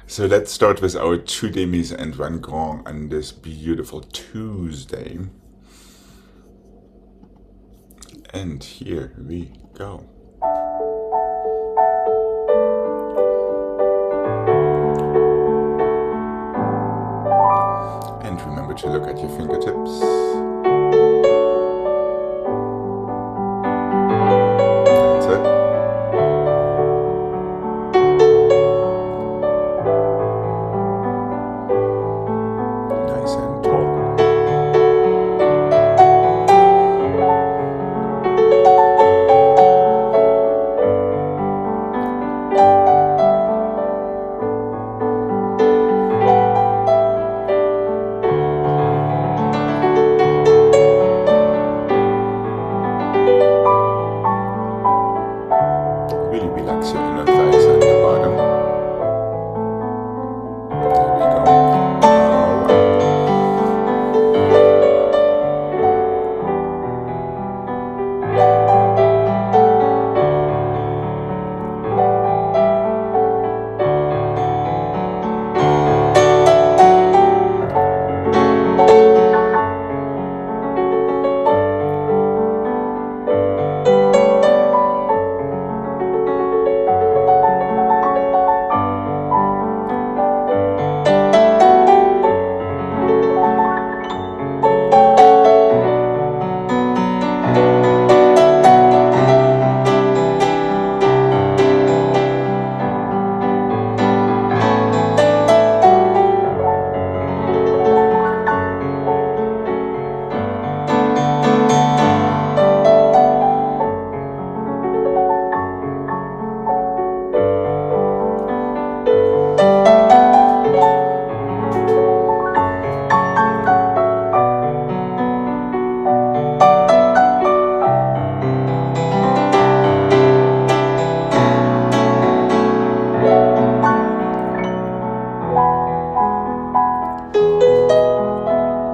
So let's start with our two demis and one grand on this beautiful Tuesday. And here we go. And remember to look at your fingertips. That's it. Nice and tall. Really relax your inner thighs and your bottom. There we go.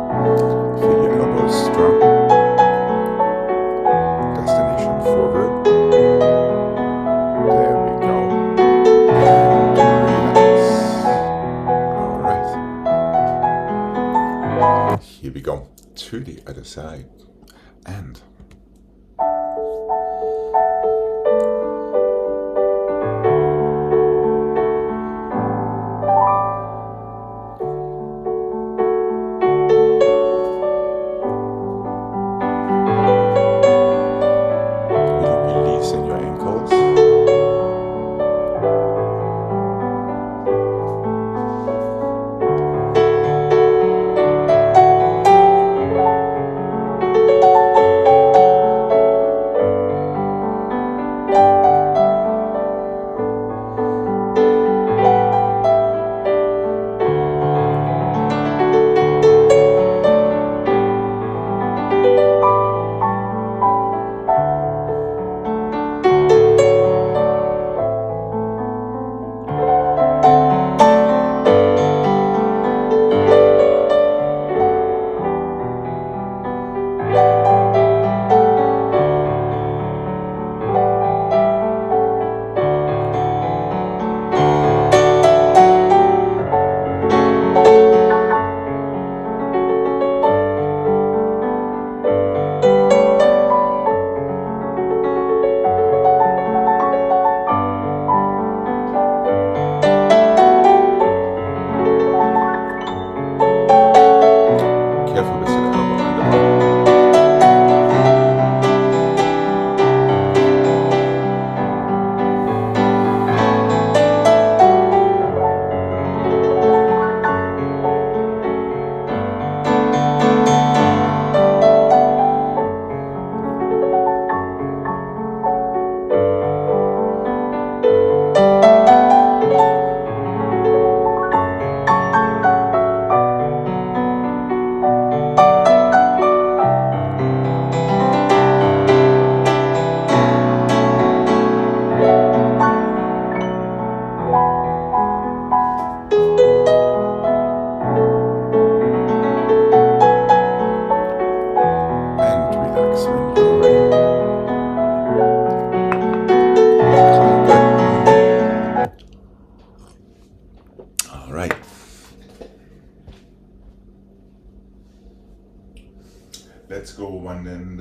All right. Feel your elbows strong. Destination forward. There we go. And relax. Alright. Here we go. To the other side. And really releasing your ankles.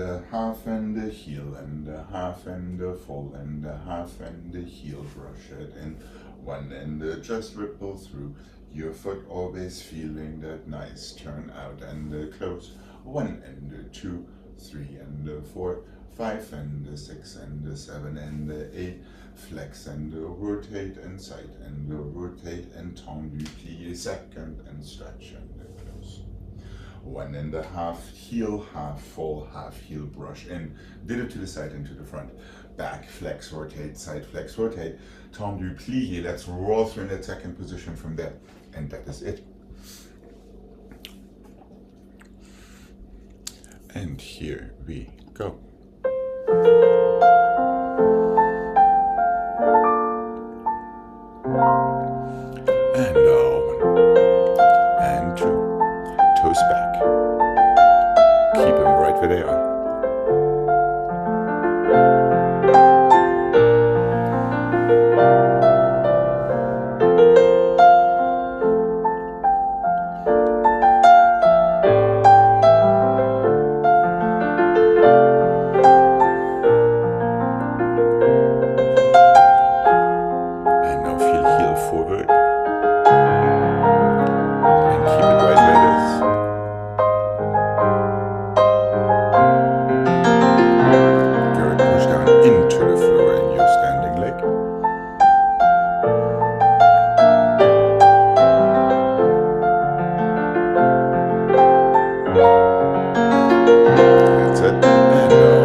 a half and a heel and a half and a full and a half and a heel. Brush it in one and just ripple through your foot, always feeling that nice turn out and close. One and a two, three and a four, five and a six and a seven and a eight. Flex and rotate and side and rotate and tendu plie, second and stretch and close. One and a half, heel, half full, half heel, brush in, did it to the side and to the front. Back, flex, rotate, side, flex, rotate, tendu plie. Let's roll through in that second position from there. And that is it. And here we go. And one, and two, toes back. Keep them right where they are. And now feel heel forward. And keep it right where it is. Good. Push down into the floor in your standing leg. That's it. And down.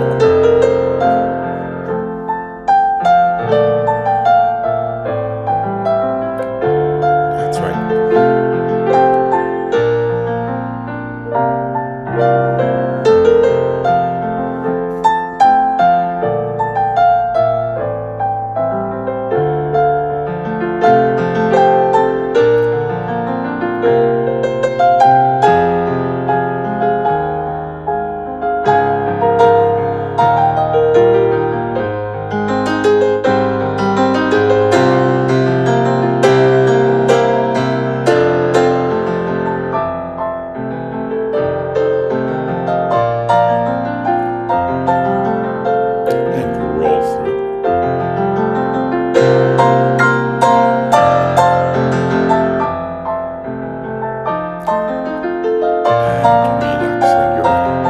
That's right. And roll through. And relax when you're ready.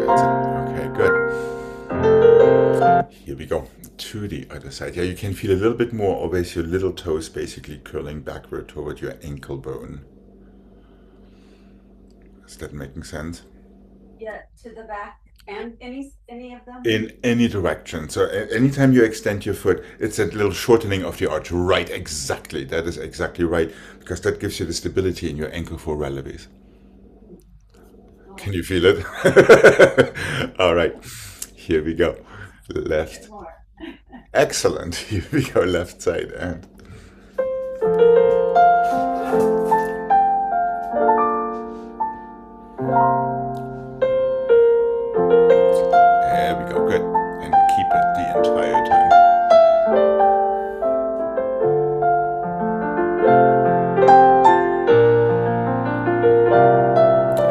That's it. Okay, good. Here we go. To the other side. Yeah, you can feel a little bit more, always your little toes basically curling backward toward your ankle bone. Is that making sense? Yeah, to the back and any of them? In any direction. So anytime you extend your foot, it's a little shortening of the arch. Right, exactly. That is exactly right. Because that gives you the stability in your ankle for releves. Can you feel it? All right. Here we go. Left. More. Excellent. Here we go. Left side. And there we go. Good. And keep it the entire time.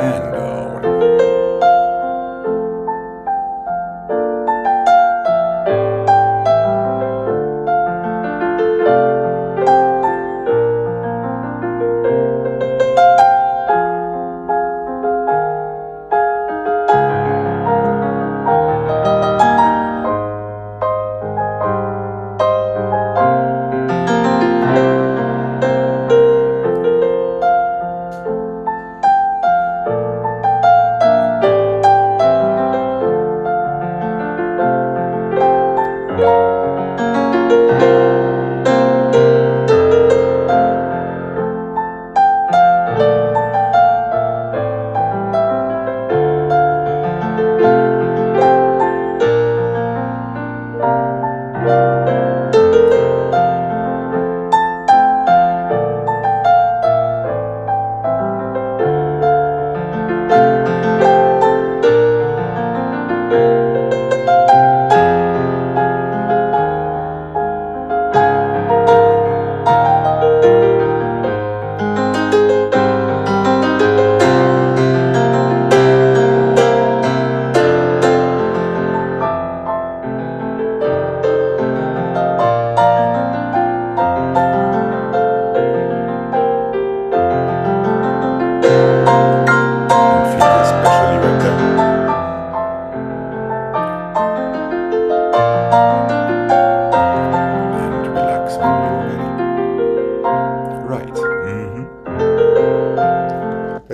And down.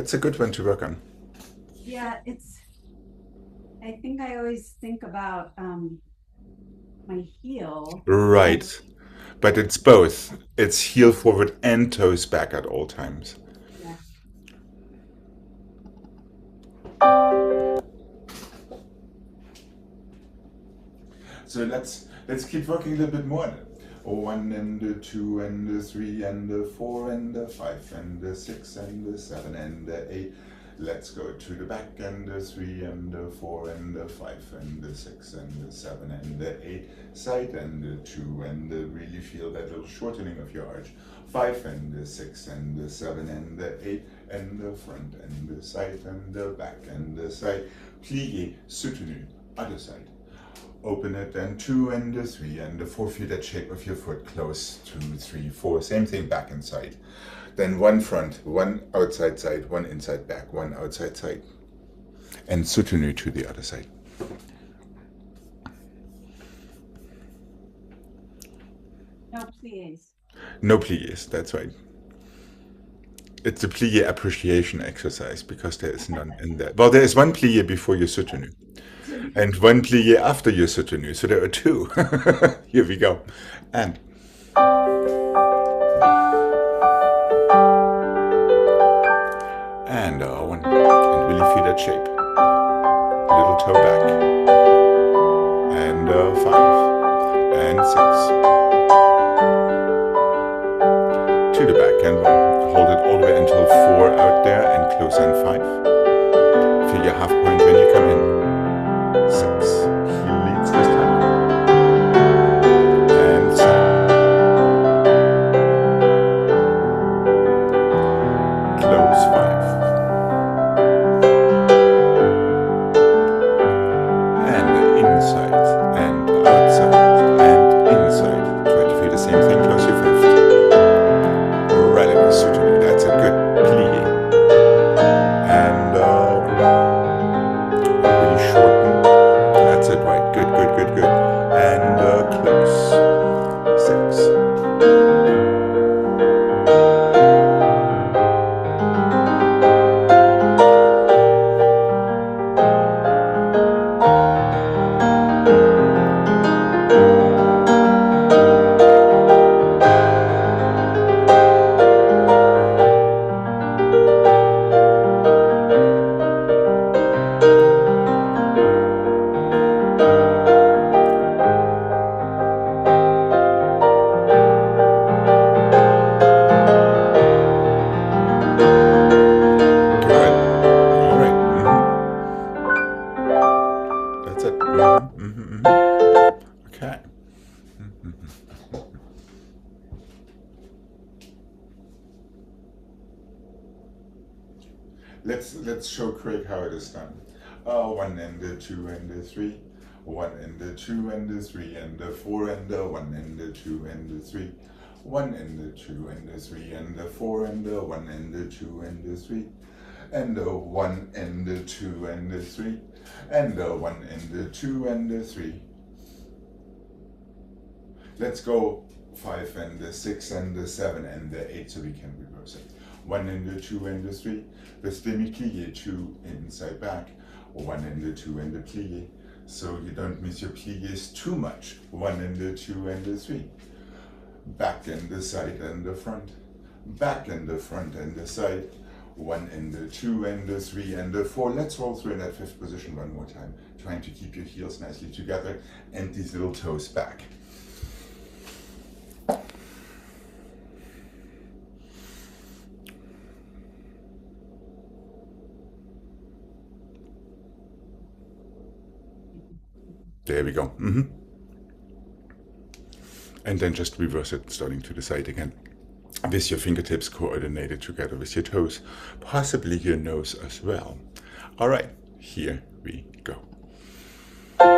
That's a good one to work on. Yeah, I think I always think about my heel. Right. But it's both. It's heel forward and toes back at all times. Yeah. So let's keep working a little bit more on it. 1 and a 2 and a 3 and a 4 and a 5 and a 6 and a 7 and a 8. Let's go to the back and a 3 and a 4 and a 5 and a 6 and a 7 and a 8. Side and a 2 and really feel that little shortening of your arch. 5 and a 6 and a 7 and a 8 and the front and the side and the back and the side. Plié, soutenu, other side. Open it, then 2 and a 3 and a 4. Feel that shape of your foot. Close, 2, 3, 4. Same thing back and side. Then 1 front, 1 outside side, 1 inside back, 1 outside side. And soutenu to the other side. No pliés. No pliés, that's right. It's a plié appreciation exercise because there is none in there. Well, there is 1 plié before your soutenu. And 1 plié after your soutenu, so there are 2. Here we go. And one, and really feel that shape. Little toe back, and 5, and 6, to the back, and 1. Hold it all the way until 4 out there, and close on 5. Feel your half point when you come in. 6, heel leads this time, and 7, close 5, and inside, and outside, and inside. Try to feel the same thing, close your 5th. Relatively suitable, that's a good plié. And really shorten. That's it, right. Good, good, good, good. And close. 6. Okay. Let's show Craig how it is done. 1 and a 2 and a 3. 1 and a 2 and a 3 and a 4 and a 1 and a 2 and a 3. 1 and a 2 and a 3 and a 4 and a 1 and a 2 and a 3. And a 1 and a 2 and a 3. And a 1 and a 2 and a 3. Let's go 5 and a 6 and a 7 and a 8 so we can reverse it. 1 and a 2 and a 3. With demi-plié, 2 inside back. 1 and a 2 and a plié. So you don't miss your pliés too much. 1 and a 2 and a 3. Back and the side and the front. Back and the front and the side. 1 and a 2 and a 3 and a 4. Let's roll through in that 5th position one more time. Trying to keep your heels nicely together and these little toes back. There we go. And then just reverse it, starting to the side again. With your fingertips coordinated together with your toes, possibly your nose as well. All right, here we go. 1,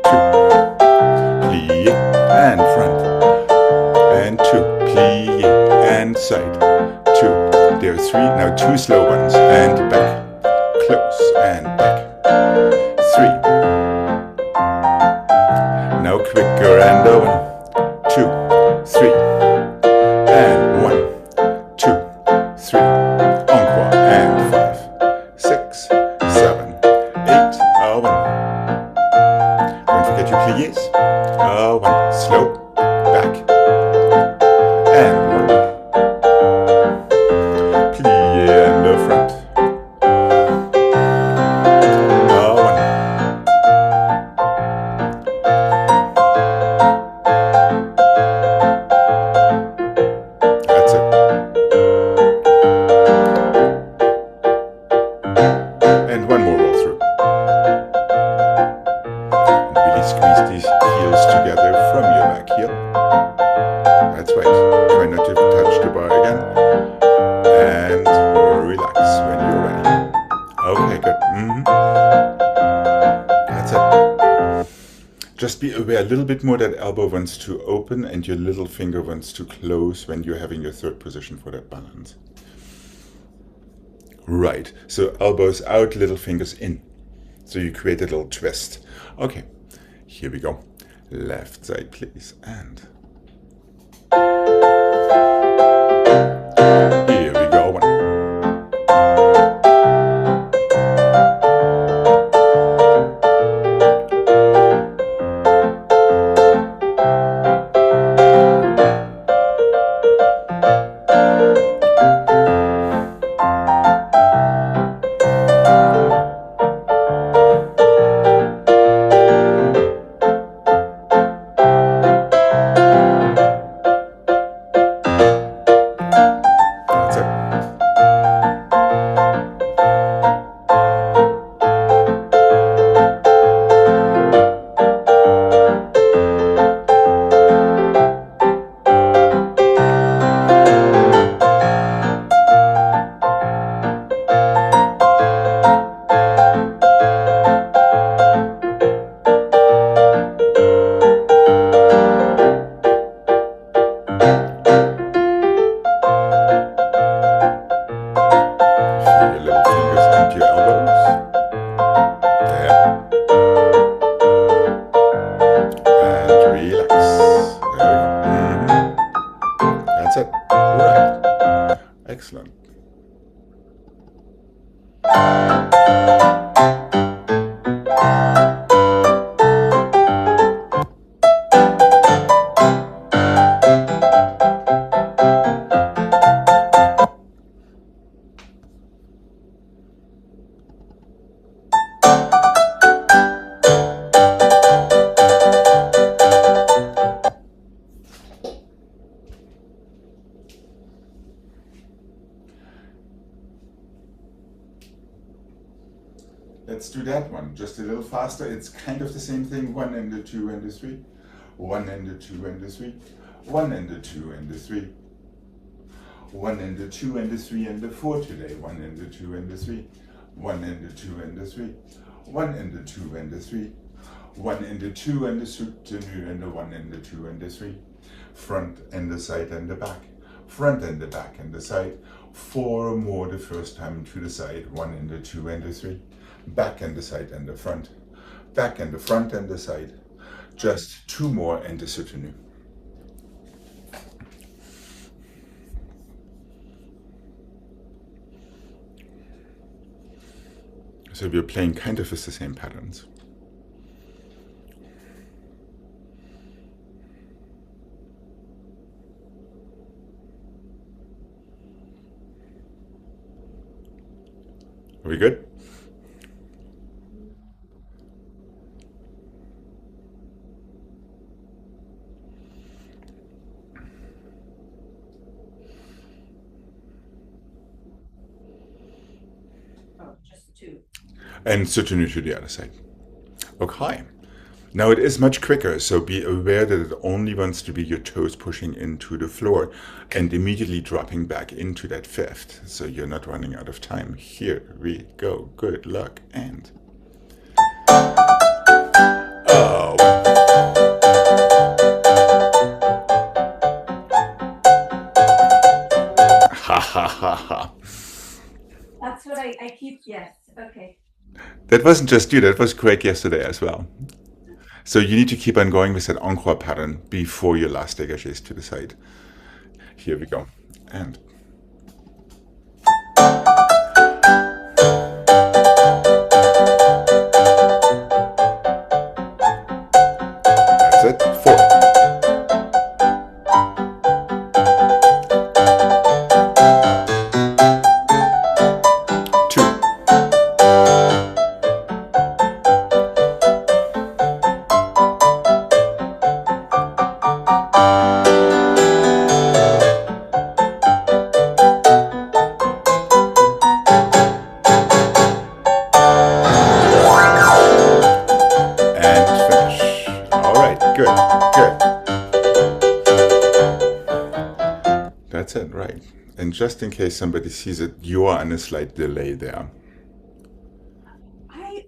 2, plié and front, and 2, plié and side, 2. There are 3. Now 2 slow ones and back. Close and back. 3. Now quicker and 1, 2, 3. And Relax when you're ready. Okay, good. That's it. Just be aware a little bit more that elbow wants to open and your little finger wants to close when you're having your third position for that balance. Right, so elbows out, little fingers in. So you create a little twist. Okay, here we go. Left side, please, and here we go. One. That's it. Feel your little fingers into your elbows. There. And relax. There we go. That's it. Right. Excellent. Let's do that one just a little faster. It's kind of the same thing. 1 and the 2 and the 3. 1 and the 2 and the 3. 1 and the 2 and the 3. 1 and the 2 and the 3 and the 4 today. 1 and the 2 and the 3. 1 and the 2 and the 3. 1 and the 2 and the 3. 1 and the 2 and the tendu and the 1 and the 2 and the 3. Front and the side and the back. Front and the back and the side. 4 more the first time to the side. 1 and the 2 and the 3. Back and the side and the front. Back and the front and the side. Just 2 more and the tendu. So we're playing kind of with the same patterns. Are we good? Oh, just 2. And tendu to the other side. Okay. Now it is much quicker, so be aware that it only wants to be your toes pushing into the floor and immediately dropping back into that fifth, so you're not running out of time. Here we go. Good luck and... Oh. Ha ha ha ha. That's what I keep, yes, okay. That wasn't just you, that was Craig yesterday as well. So you need to keep on going with that encore pattern before your last dégagés to the side. Here we go. And that's it. 4. just in case somebody sees it, you are on a slight delay there.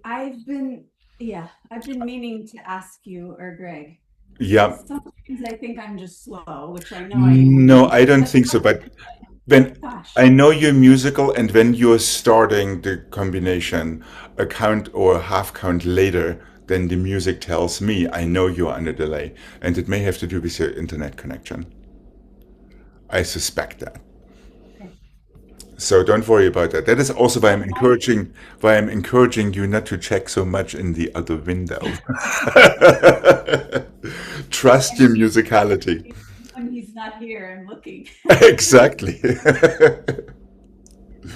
I've been, yeah, I've been meaning to ask you or Greg. Yeah. Sometimes I think I'm just slow, which I know I am. No, I don't But think so. But when gosh, I know you're musical, and when you're starting the combination a count or a half count later than the music tells me, I know you're on a delay. And it may have to do with your internet connection. I suspect that. okay. So don't worry about that. That is also why I, I'm encouraging you not to check so much in the other window. Trust your and musicality. when he's not here, I'm looking. Exactly.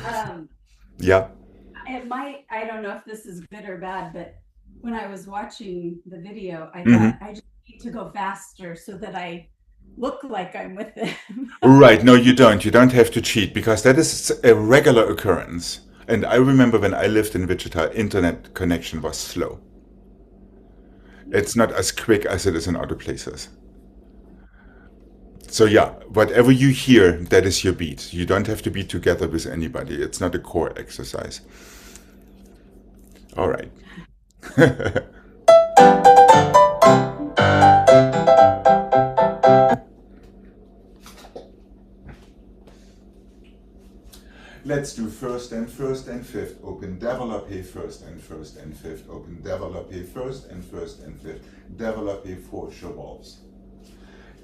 um, Yeah. it might, I don't know if this is good or bad, but when I was watching the video, I thought Hmm. I just need to go faster so that I look like I'm with them. Right. No, you don't. You don't have to cheat because that is a regular occurrence. And I remember when I lived in Wichita, internet connection was slow. It's not as quick as it is in other places. So yeah, whatever you hear, that is your beat. You don't have to be together with anybody. It's not a core exercise. All right. Let's do first and fifth. Open développé first and fifth. Open développé first and fifth. Développé four chevalles.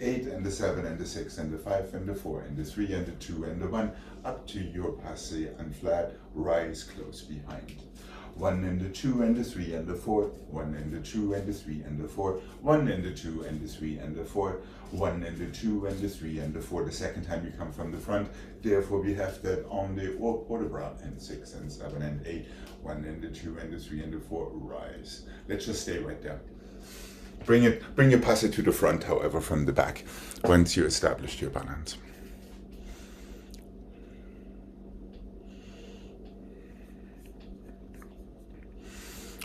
8 and the 7 and the 6 and the 5 and the 4 and the 3 and the 2 and the 1 up to your passé and flat, rise close behind. 1 and the 2 and the 3 and the 4, 1 and the 2 and the 3 and the 4, 1 and the 2 and the 3 and the 4, 1 and the 2 and the 3 and the 4. The second time you come from the front, therefore we have that on the or the bras and 6 and 7 and 8, 1 and the 2 and the 3 and the 4, rise. Let's just stay right there. Bring your passe to the front, however, from the back, once you established your balance.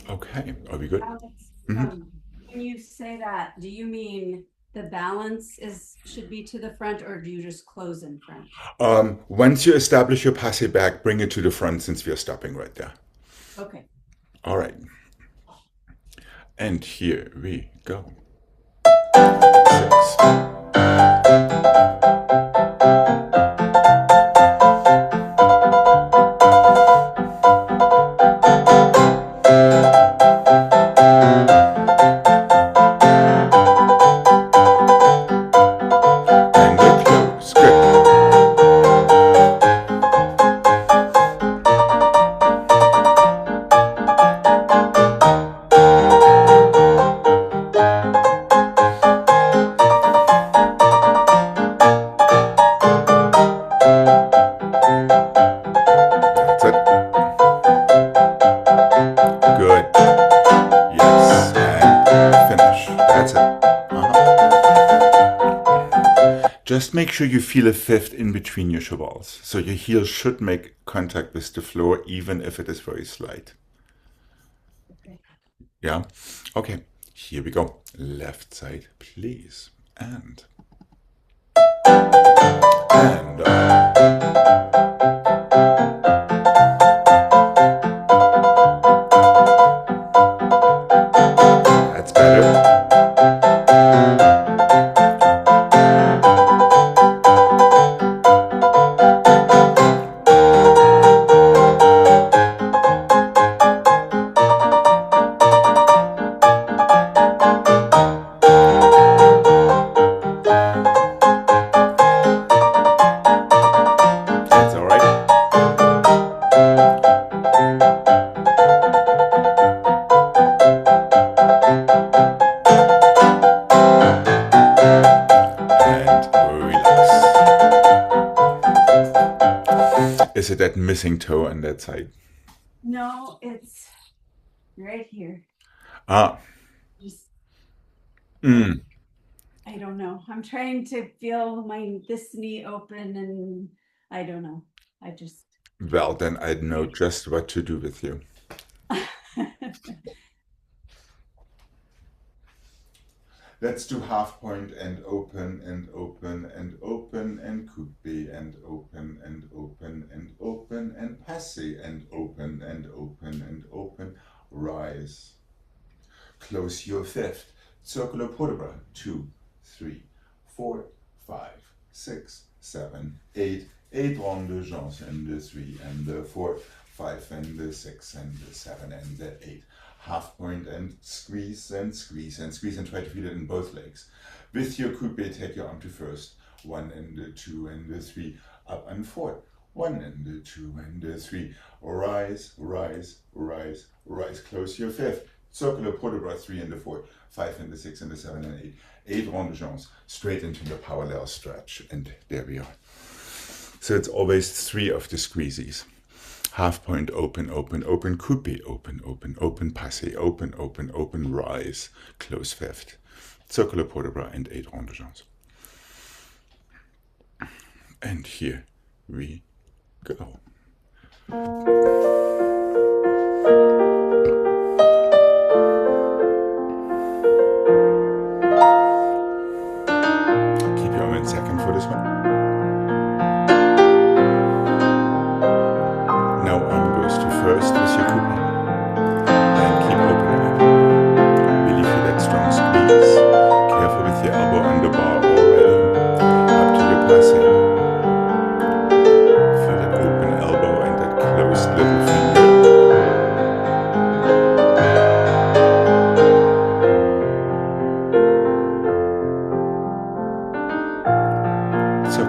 Okay, are we good? Alex, Mm-hmm. when you say that, do you mean the balance is should be to the front, or do you just close in front? Once you establish your passe back, bring it to the front since we are stopping right there. Okay. All right, and here we go. 6. And the close. Good. That's it. Good. Yes. And finish. That's it. Just make sure you feel a fifth in between your chevalles. So your heel should make contact with the floor, even if it is very slight. Okay. Yeah? Okay, here we go. Left side, please. And that's better. That's all right. And relax. Is it that missing toe on that side? No, it's right here. Ah, Just mm. I don't know. I'm trying to feel my this knee open, and I don't know. I just Well, then I'd know just what to do with you. Let's do half point and open and open and open and coupe and open and open and open and passé and open and open and open. Rise. Close your fifth. Circular port de bras. 2, 3, 4, 5, 6, 7, 8. 8 rondes de jambes and the 3 and the 4, 5 and the 6 and the 7 and the 8. Half point and squeeze and squeeze and squeeze and try to feel it in both legs. With your coupe, take your arm to first. 1 and the 2 and the 3. Up and forward. 1 and the 2 and the 3. Rise, rise, rise, rise. Close your fifth. Circular port de bras. 3 and the 4. 5 and the 6 and the 7 and 8. 8 rondes de jambes. Straight into the parallel stretch. And there we are. So it's always 3 of the squeezies. Half point, open, open, open, coupe, open, open, open, passé, open, open, open, rise, close fifth, circular port de bras, and 8 rondes de jambes. And here we go. Keep your arm in second for this one. Now arm goes to first with your coupe. And keep opening up. Really feel that strong squeeze. Careful with your elbow on the bar already. Up to your passé. Feel that open elbow and that closed little finger. So.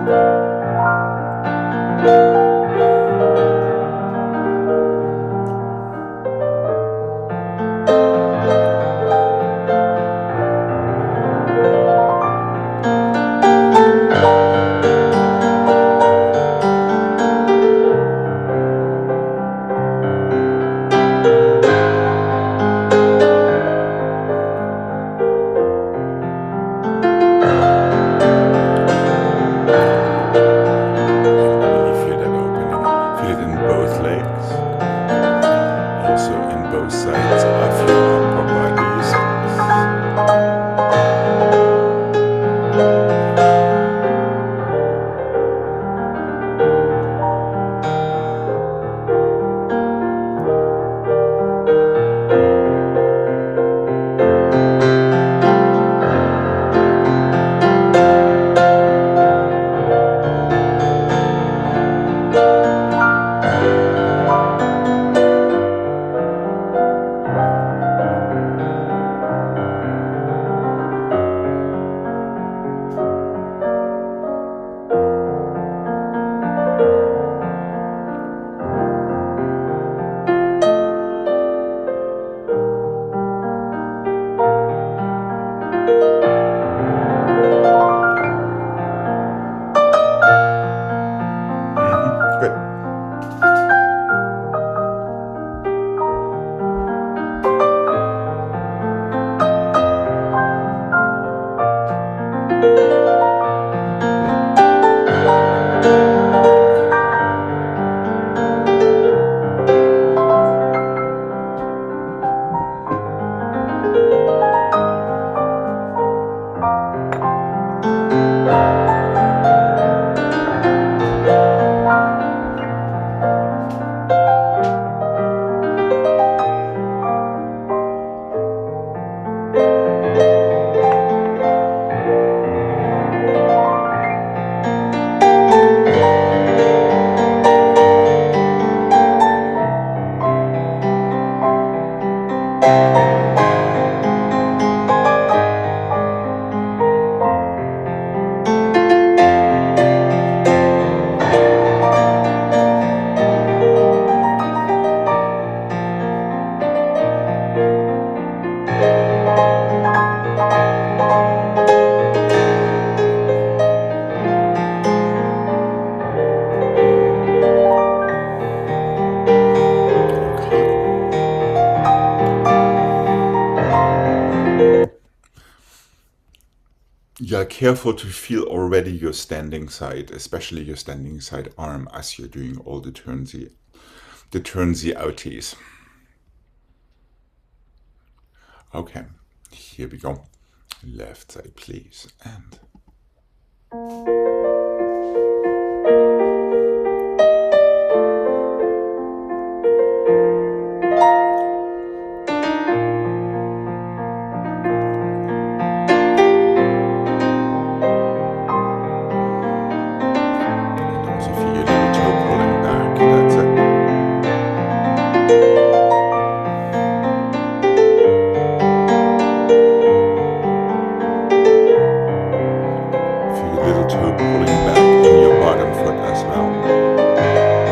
You are careful to feel already your standing side, especially your standing side arm as you're doing all the turnsy outies. Okay, here we go. Left side, please, and also feel your little toe pulling back. That's it. Feel your little toe pulling back in your bottom foot as well.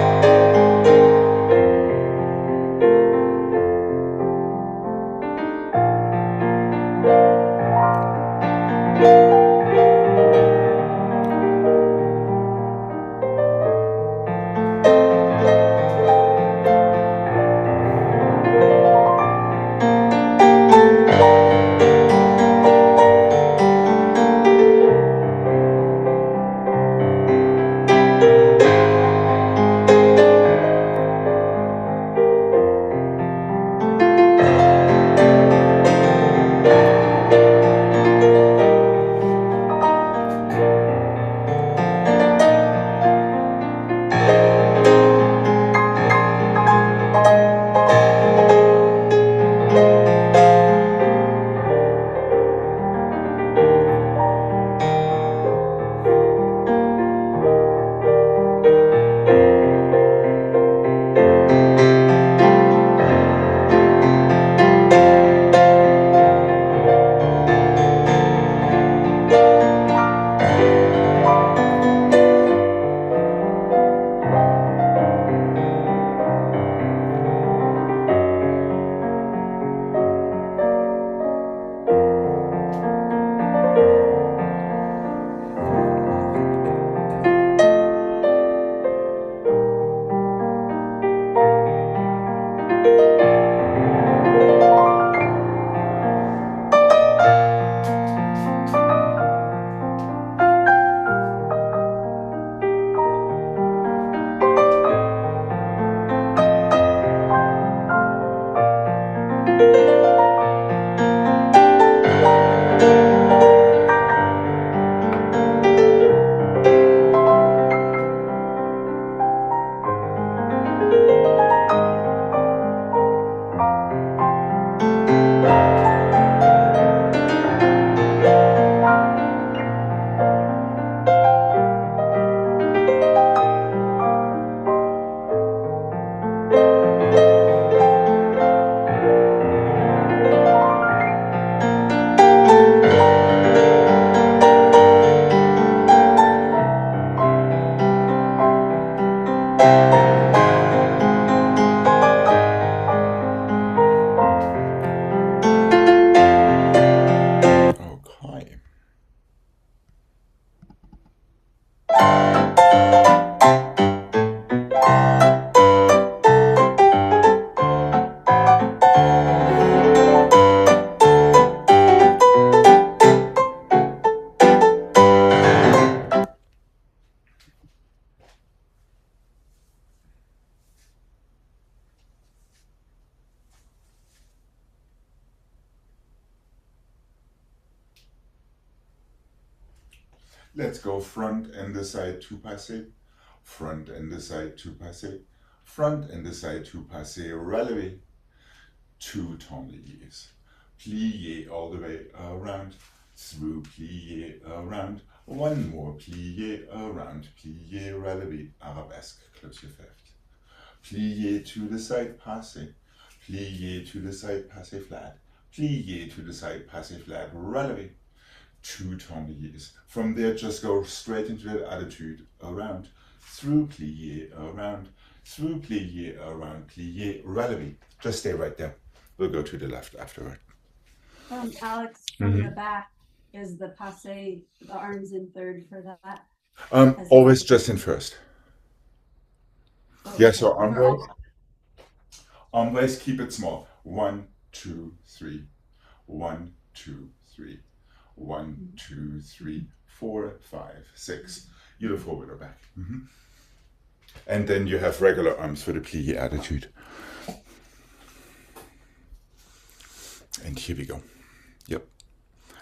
Okay. Let's go front and the side two passé, front and the side two passé, front and the side two passé, relevé, two tendu. Plié all the way around, through plié around, one more plié around, plié, relevé, arabesque, close your fifth. Plié to the side, passé, plié to the side, passé flat, plié to the side, passé flat, relevé, two tendu. From there, just go straight into that attitude, around, through plié, around, through plié, around, plié, relevé. Just stay right there. We'll go to the left afterward. Alex, from the back, is the passe, the arms in third for that? Always just in first. Oh, Yeah, okay. so For all- always keep it small. 1, 2, 3. 1, 2, 3. 1, 2, 3, 4, 5, 6. Either forward or back. And then you have regular arms for the plié attitude. And here we go. Yep.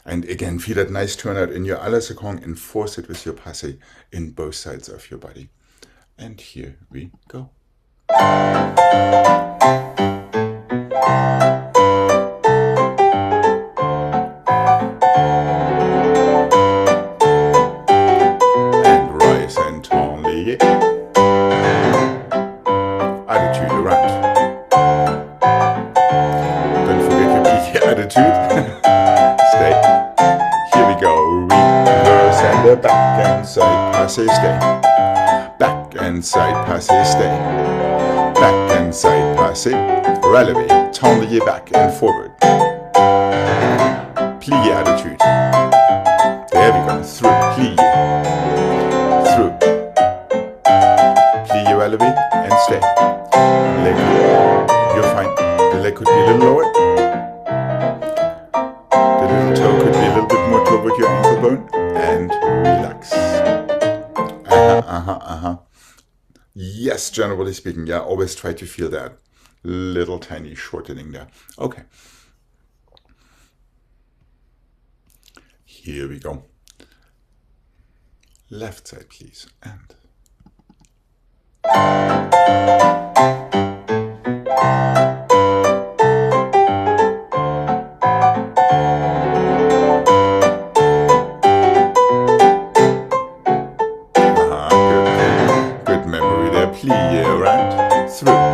And again, feel that nice turnout in your à la seconde and force it with your passé in both sides of your body. And here we go. And rise and turn lié. Attitude around. Don't forget your plié attitude. Stay. Here we go. Reverse and the back and side passé, stay. Back and side passé, stay. Back and side passé. Relevé. Turn lié back and forward. Plié attitude. There we go. Through. Plié. Through. Plié relevé and stay. Leg. You're fine. The leg could be a little lower. The little toe could be a little bit more toward your ankle bone. And relax. Yes, generally speaking, yeah, always try to feel that little tiny shortening there. Okay. Here we go. Left side, please. And good memory there. Plie around, through.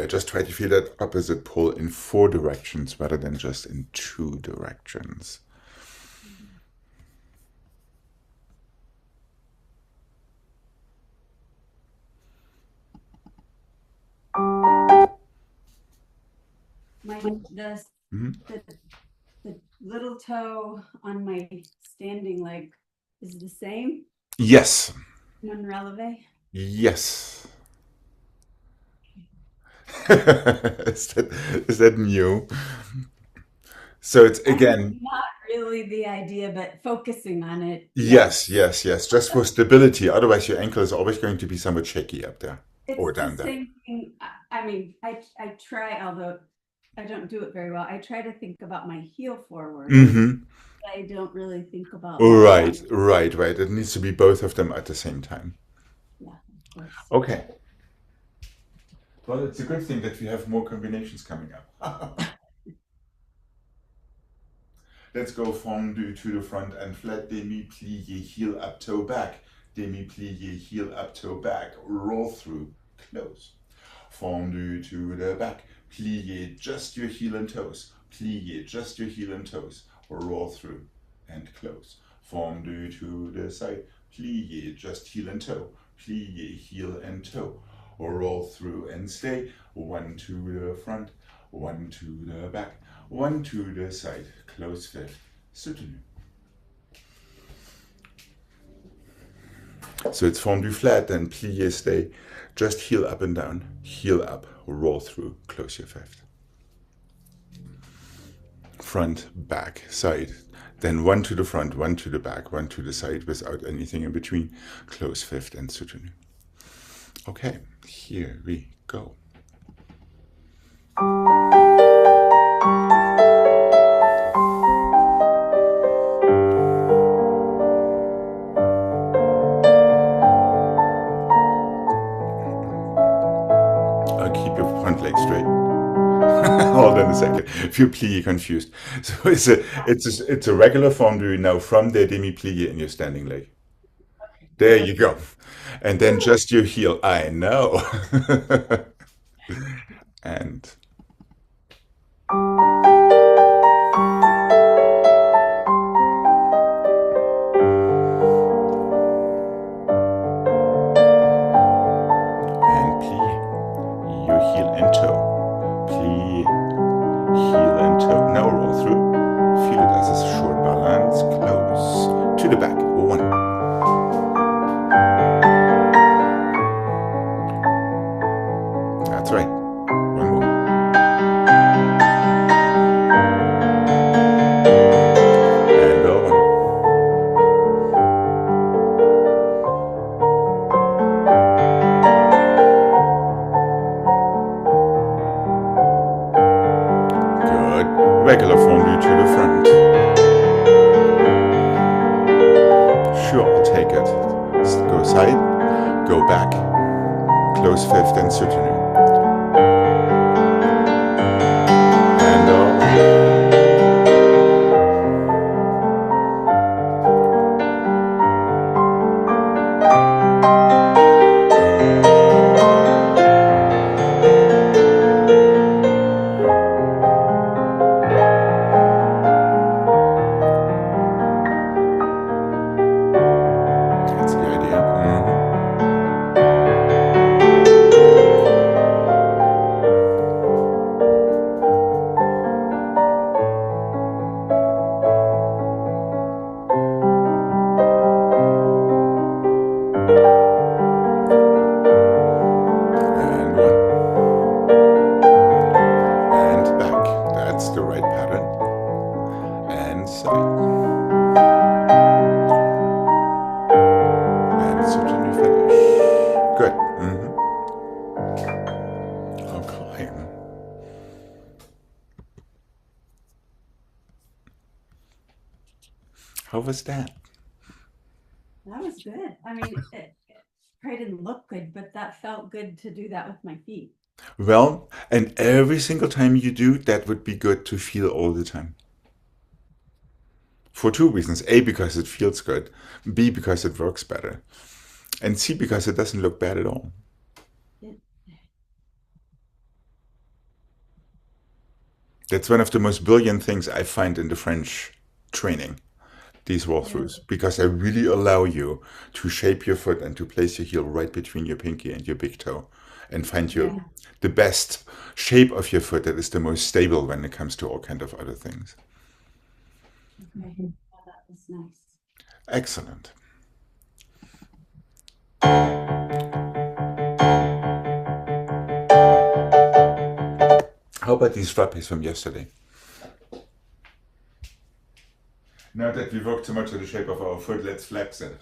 Just try to feel that opposite pull in 4 directions rather than just in 2 directions. The little toe on my standing leg is the same? Yes. Non releve? Yes. Is that new? So it's again not really the idea, but focusing on it. Yes. Just for stability. Otherwise, your ankle is always going to be somewhat shaky up there or down there. Same thing. I mean, I try, although I don't do it very well. I try to think about my heel forward. I don't really think about. Right. It needs to be both of them at the same time. Yeah, of course. Okay. Well, it's a good thing that we have more combinations coming up. Let's go fondu to the front and flat, demi-plie, heel up, toe back, demi-plie, heel up, toe back, roll through, close. Fondu to the back, plie just your heel and toes, plie just your heel and toes, roll through and close. Fondu to the side, plie just heel and toe, plie heel and toe, roll through and stay. 1 to the front, 1 to the back, 1 to the side, close fifth, soutenu. So it's fondu flat, then plie, stay, just heel up and down, heel up, roll through, close your fifth. Front, back, side, then 1 to the front, 1 to the back, 1 to the side without anything in between, close fifth and soutenu. Okay, here we go. Keep your front leg straight. Hold on a second. If you're plie confused, so it's a regular fondu now from the demi plie in your standing leg. There you go, and then just your heel. I know, and. to the back. 1. That's right. 1 more. And 1. Good. Regular fondu to the front. Sure, I'll take it. Go side, go back, close fifth and soutenu. And that's the idea. And 1. And back. That's the right pattern. And side. And soutenu finish. Good. Okay. How was that? That was good. I mean, it probably didn't look good, but that felt good to do that with my feet. Well, and every single time you do, that would be good to feel all the time. For 2 reasons. A, because it feels good. B, because it works better. And C, because it doesn't look bad at all. Yeah. That's one of the most brilliant things I find in the French training, these walkthroughs, because they really allow you to shape your foot and to place your heel right between your pinky and your big toe and find the best shape of your foot that is the most stable when it comes to all kind of other things. Okay. Oh, that was nice. Excellent. How about these frappes from yesterday? Now that we worked so much on the shape of our foot, let's flex it.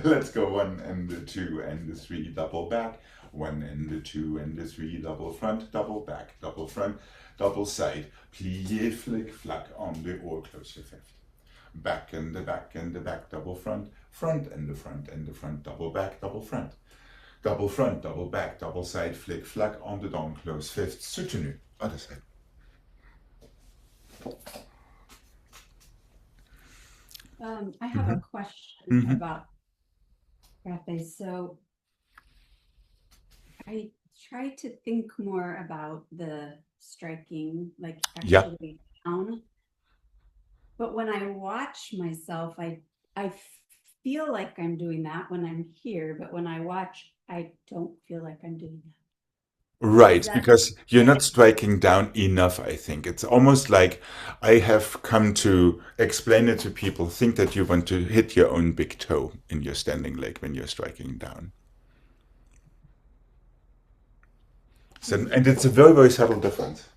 Let's go 1 and 2 and 3, double back. 1 and 2 and 3, double front, double back, double front, double side. Plié, flick, flack on the or close your fifth. Back and the back and the back, double front, front and the front and the front, double back, double front. Double front, double back, double side, flick, flack on the down, close fifth, soutenu, other side. I have a question about frappes. So I try to think more about the striking, like actually down. But when I watch myself, I feel like I'm doing that when I'm here, but when I watch, I don't feel like I'm doing that. Right, because you're not striking down enough, I think. It's almost like I have come to explain it to people, think that you want to hit your own big toe in your standing leg when you're striking down. So, and it's a very, very subtle difference.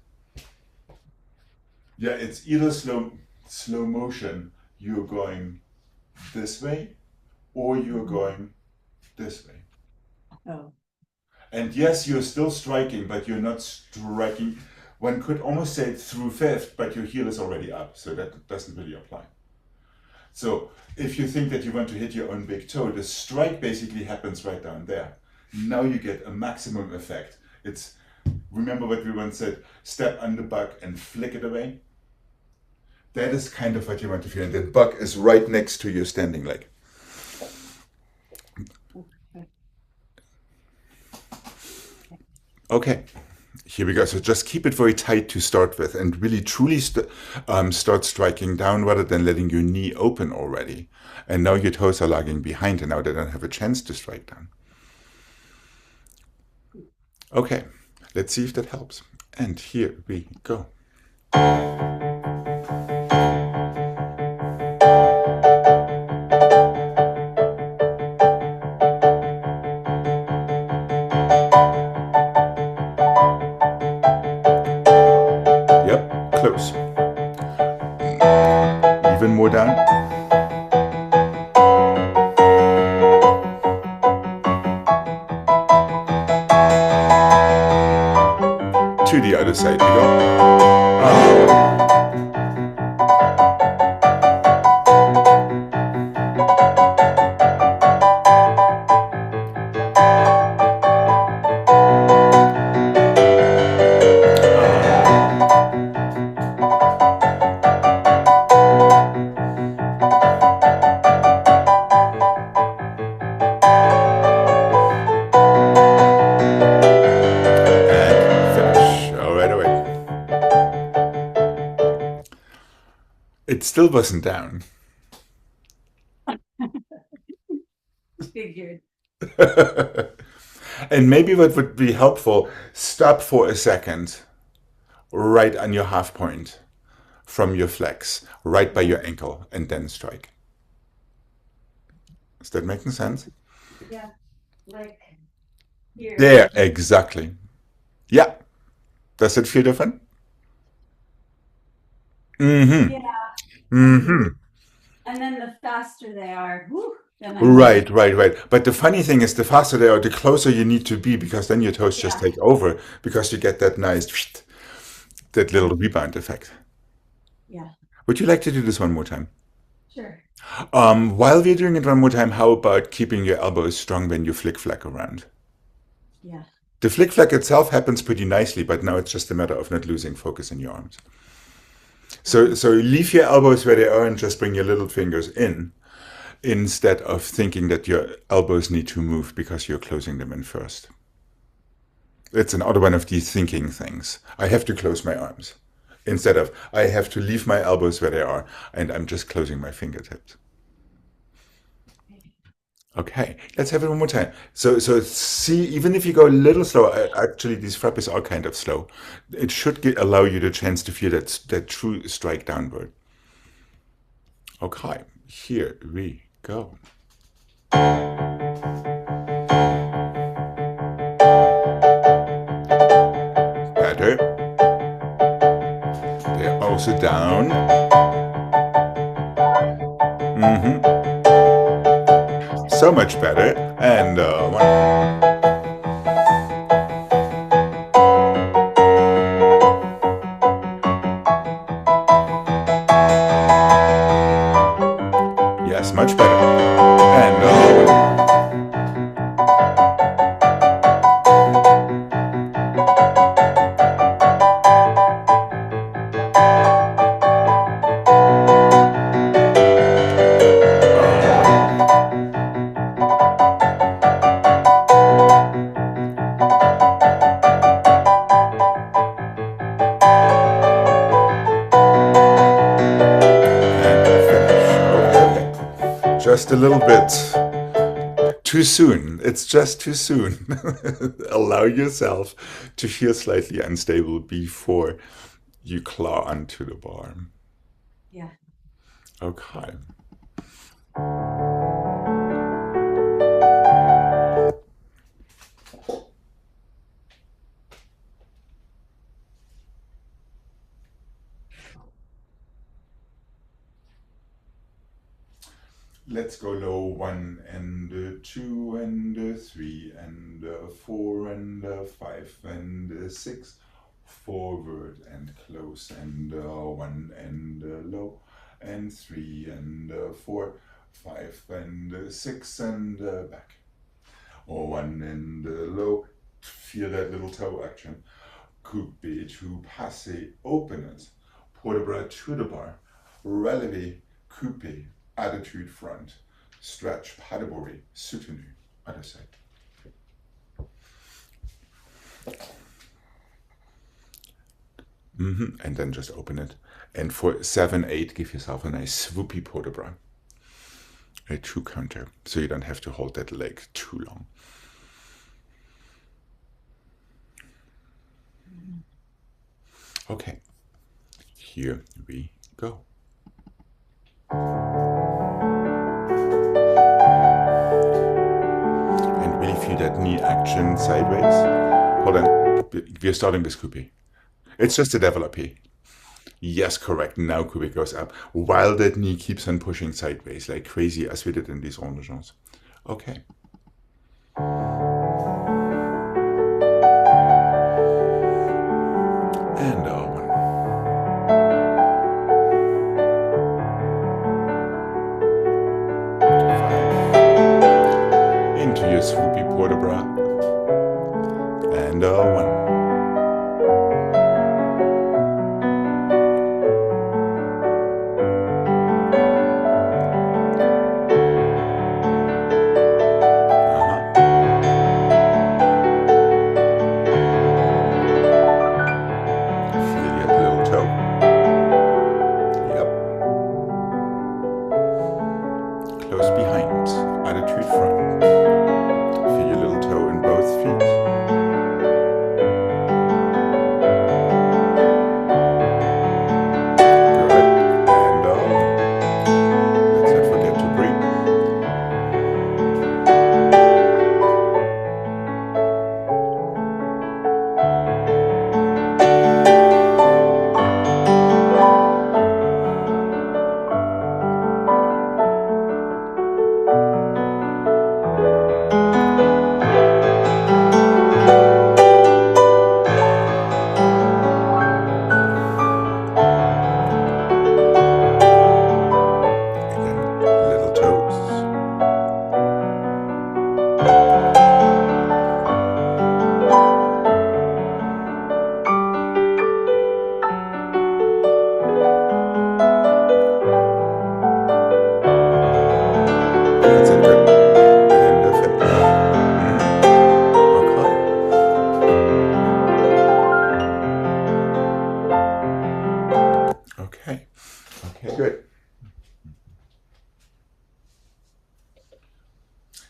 Yeah, it's either slow motion, you're going this way, or you're going this way. Oh. And yes, you're still striking, but you're not striking. One could almost say through fifth, but your heel is already up, so that doesn't really apply. So if you think that you want to hit your own big toe, the strike basically happens right down there. Now you get a maximum effect. It's, remember what we once said, step on the buck and flick it away? That is kind of what you want to feel. And the buck is right next to your standing leg. Okay, here we go. So just keep it very tight to start with and really truly start striking down rather than letting your knee open already. And now your toes are lagging behind and now they don't have a chance to strike down. Okay, let's see if that helps. And here we go. even more down. To the other side we go. It still wasn't down. Figured. And maybe what would be helpful, stop for a second right on your half point from your flex, right by your ankle, and then strike. Is that making sense? Yeah, like here. There, exactly. Yeah. Does it feel different? Mm-hmm. Yeah. Mm-hmm. And then the faster they are, whew, then I'm like, Right, right, right. But the funny thing is, the faster they are, the closer you need to be, because then your toes just yeah, take over, because you get that nice, that little rebound effect. yeah, Would you like to do this one more time? sure. While we're doing it one more time, how about keeping your elbows strong when you flick flack around? Yeah. The flick flack itself happens pretty nicely, but now it's just a matter of not losing focus in your arms. So leave your elbows where they are and just bring your little fingers in, instead of thinking that your elbows need to move because you're closing them in first. It's another one of these thinking things. I have to close my arms. Instead of, I have to leave my elbows where they are, and I'm just closing my fingertips. Okay, let's have it one more time. So see, even if you go a little slow, actually these frappes are kind of slow. It should allow you the chance to feel that true strike downward. Okay, here we go. Better. They're also down. Mm-hmm. So much better. And one. Yes, much better. And just a little bit too soon. It's just too soon. Allow yourself to feel slightly unstable before you claw onto the bar. Yeah. Okay. Let's go low, 1 and 2 and 3 and 4 and 5 and 6. Forward and close and 1 and low and 3 and 4, 5 and 6 and back. Or 1 and low. Feel that little toe action. Coupe to passe, open it. Port de bras to the bar. Relevé, coupe. Attitude front, stretch, pas de bourrée, soutenu, other side. And then just open it. And for 7, 8, give yourself a nice swoopy port de bras. A true counter, so you don't have to hold that leg too long. Okay, here we go. Feel that knee action sideways. Hold on, we're starting with coupe. It's just a développé. Yes, correct. Now Kubik goes up, while that knee keeps on pushing sideways like crazy, as we did in these ronde-jambs. Okay. And one. Five. Into your swoopy port de bras. And one. Feel your little toe. Yep. Close behind. Attitude front. Feel your little toe in both feet. Okay. Okay, good.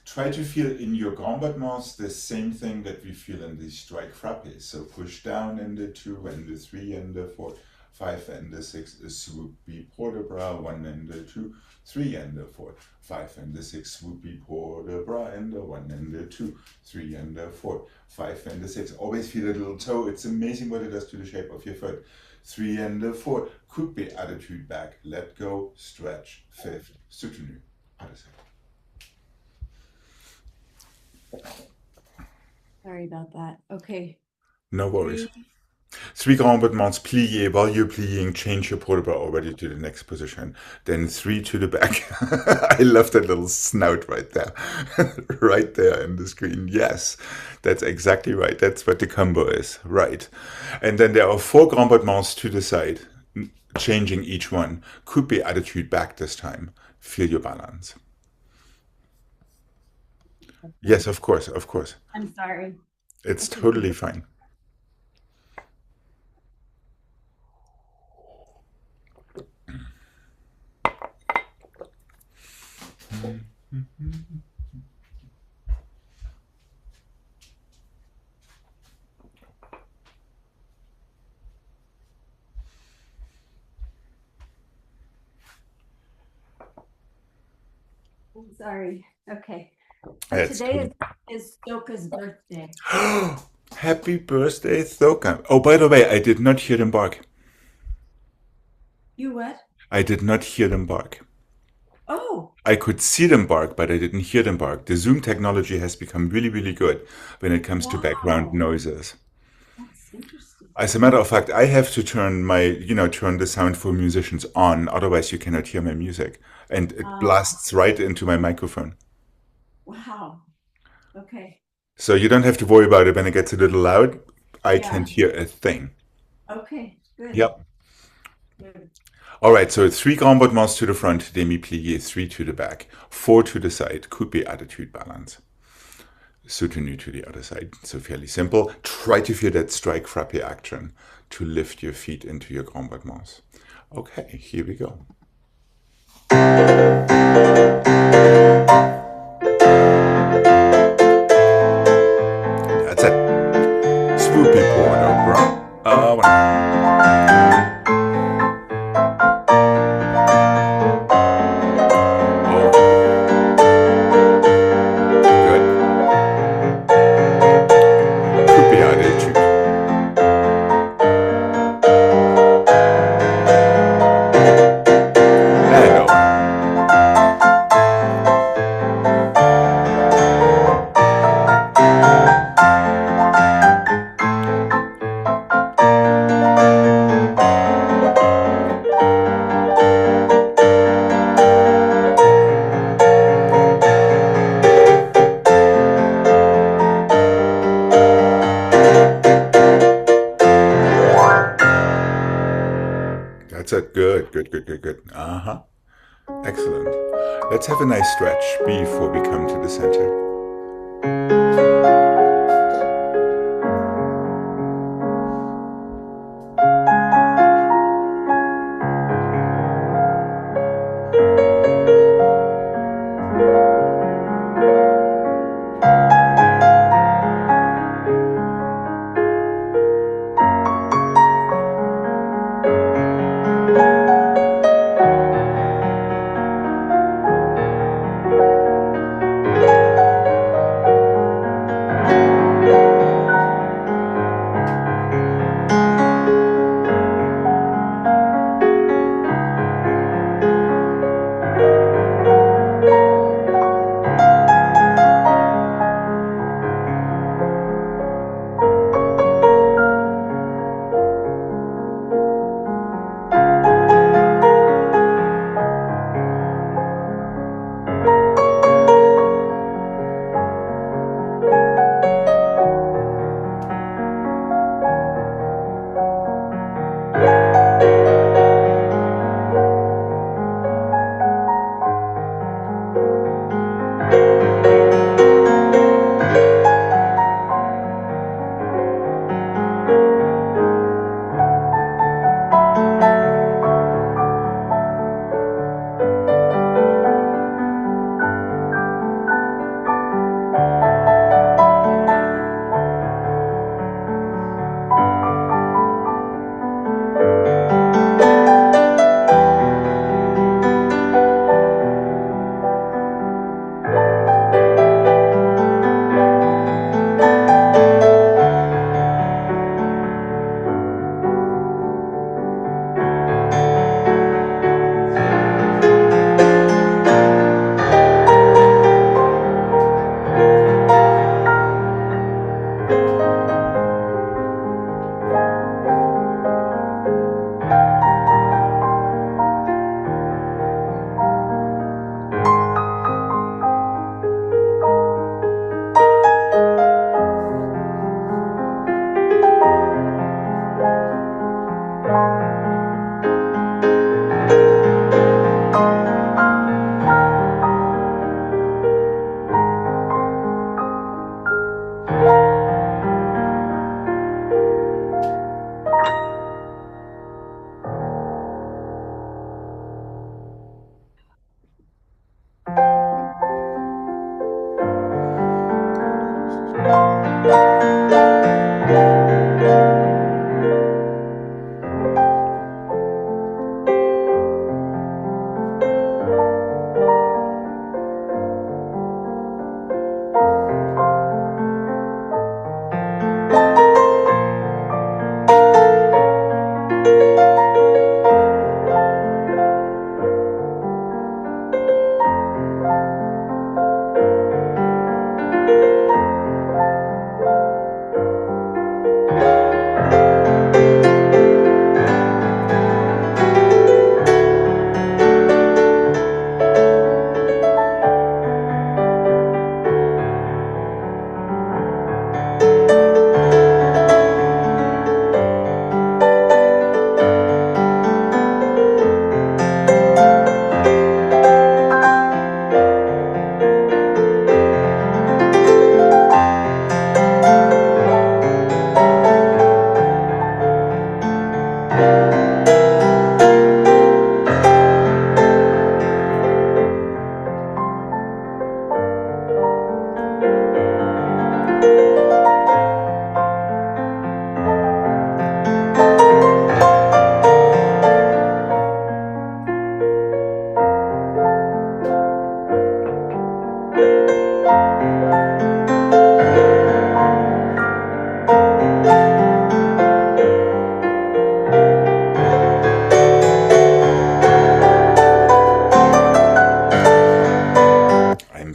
Try to feel in your grand battements the same thing that we feel in the strike frappes. So push down in the 2 and the 3 and the 4, 5 and the 6, a swoopy port de bras, 1 and the 2, 3 and the 4, 5 and the 6, swoopy port de bras, and the 1 and the 2, 3 and the 4, 5 and the 6. Always feel a little toe. It's amazing what it does to the shape of your foot. 3 and the 4, could be attitude back, let go, stretch, fifth, soutenu, other side. Sorry about that. Okay. No worries. 3 grand battements plié. While you're pliing, change your port de bras already to the next position. Then 3 to the back. I love that little snout right there. Right there in the screen. Yes, that's exactly right. That's what the combo is. Right. And then there are 4 grand battements to the side, changing each one. Could be attitude back this time. Feel your balance. Yes, of course, of course. I'm sorry. It's totally fine. I'm sorry. Okay. It's Today is Stoka's birthday. Happy birthday, Thoka. Oh, by the way, I did not hear them bark. You what? I did not hear them bark. Oh. I could see them bark, but I didn't hear them bark. The Zoom technology has become really, really good when it comes to background noises. That's interesting. As a matter of fact, I have to turn turn the sound for musicians on, otherwise you cannot hear my music. And it blasts right into my microphone. Wow. Okay. So you don't have to worry about it when it gets a little loud. I can't hear a thing. Okay, good. Yep. Good. All right, so 3 grand battements to the front, demi-plié, 3 to the back, 4 to the side, could be attitude balance. Soutenu to the other side, so fairly simple. Try to feel that strike frappe action to lift your feet into your grand battements. Okay, here we go. That's it. Swoopy port de bras. Good, good, good, good, good. Uh-huh. Excellent. Let's have a nice stretch before we come to the center.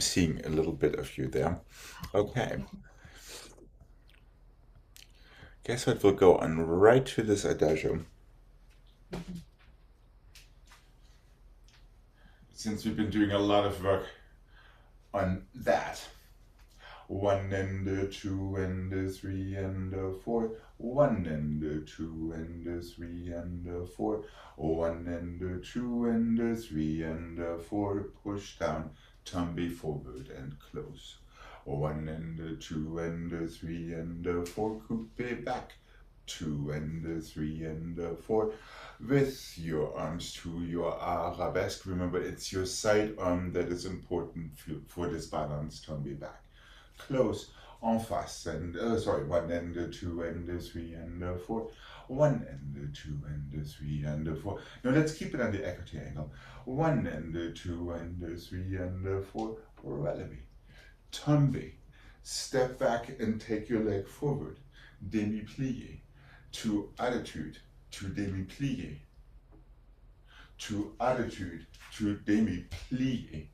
I'm seeing a little bit of you there. Okay. Guess what? We'll go on right to this adagio. Since we've been doing a lot of work on that, 1 and a 2 and a 3 and a 4. 1 and a 2 and a 3 and a 4. 1 and a 2 and a 3 and a 4. Push down, tumble forward and close. 1 and a 2 and a 3 and a 4. Coupe back. 2 and a 3 and a 4. With your arms to your arabesque. Remember, it's your side arm that is important for this balance. Tumble back. Close, en face, and 1 and a 2 and a 3 and a 4. 1 and a 2 and a 3 and a 4. Now let's keep it on the écarté angle. 1 and a 2 and a 3 and a 4. Relevé. Tombe. Step back and take your leg forward. Demi-plié. To attitude. To demi-plié. To attitude. To demi-plié.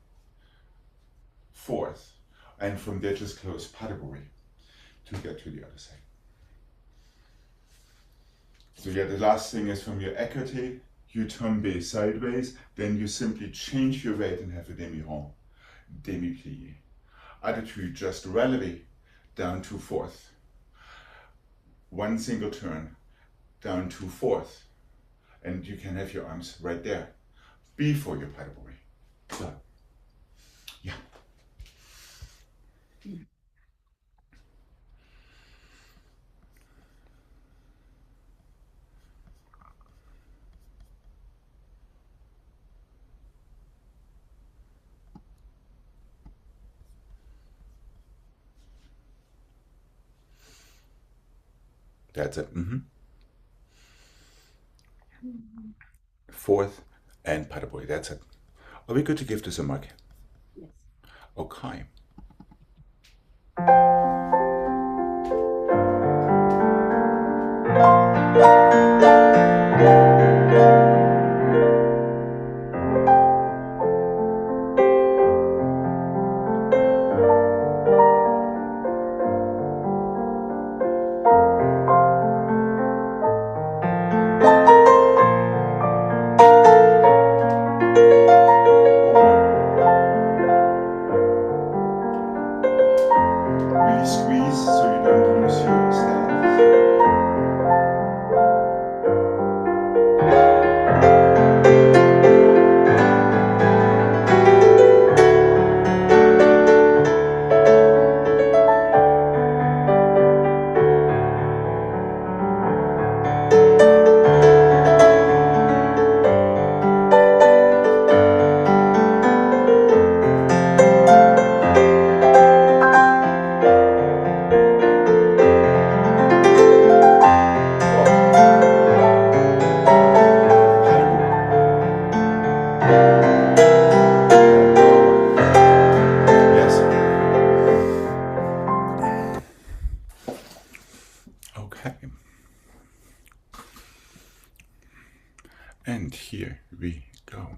Fourth. And from there just close pas de bourrée to get to the other side. So yeah, the last thing is from your écarté, you tombe sideways, then you simply change your weight and have a demi-rond, demi-plié. Attitude, just relevé down to fourth. One single turn down to fourth. And you can have your arms right there before your pas de bourrée. So, yeah. That's it. Fourth and pas de bourrée. That's it. Are we good to give this a mark? Yes. Okay. Really squeeze so you don't lose your stance. Okay. And here we go.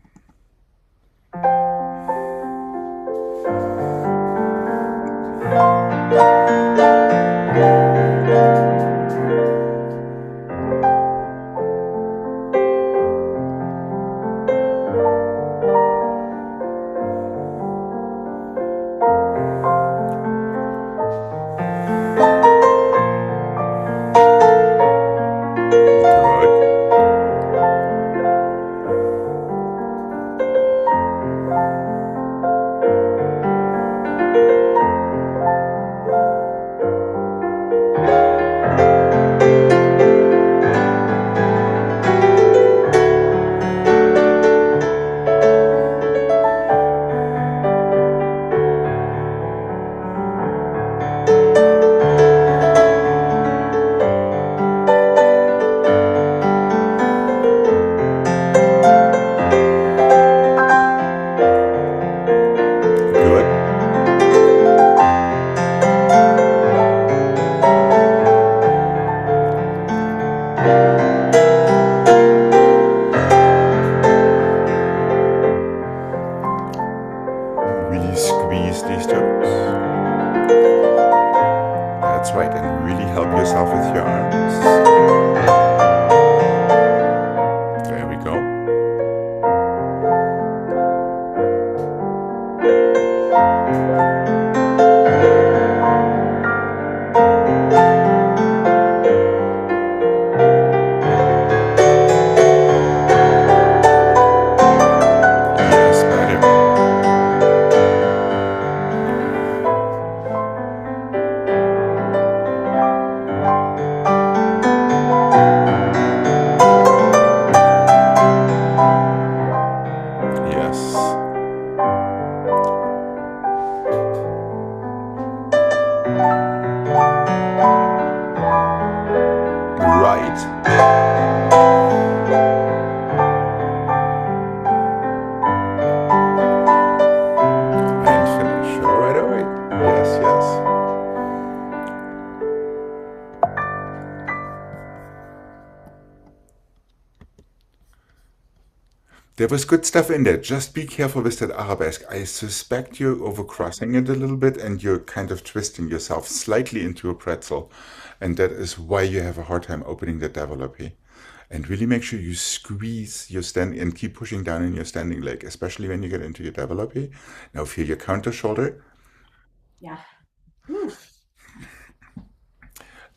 Really squeeze these toes. That's right, and really help yourself with your arms. There we go. Yes. And finish. All right, all right. Yes, yes. There was good stuff in there. Just be careful with that arabesque. I suspect you're overcrossing it a little bit and you're kind of twisting yourself slightly into a pretzel. And that is why you have a hard time opening the développé. And really make sure you squeeze your stand and keep pushing down in your standing leg, especially when you get into your développé. Now feel your counter shoulder. Yeah. Ooh.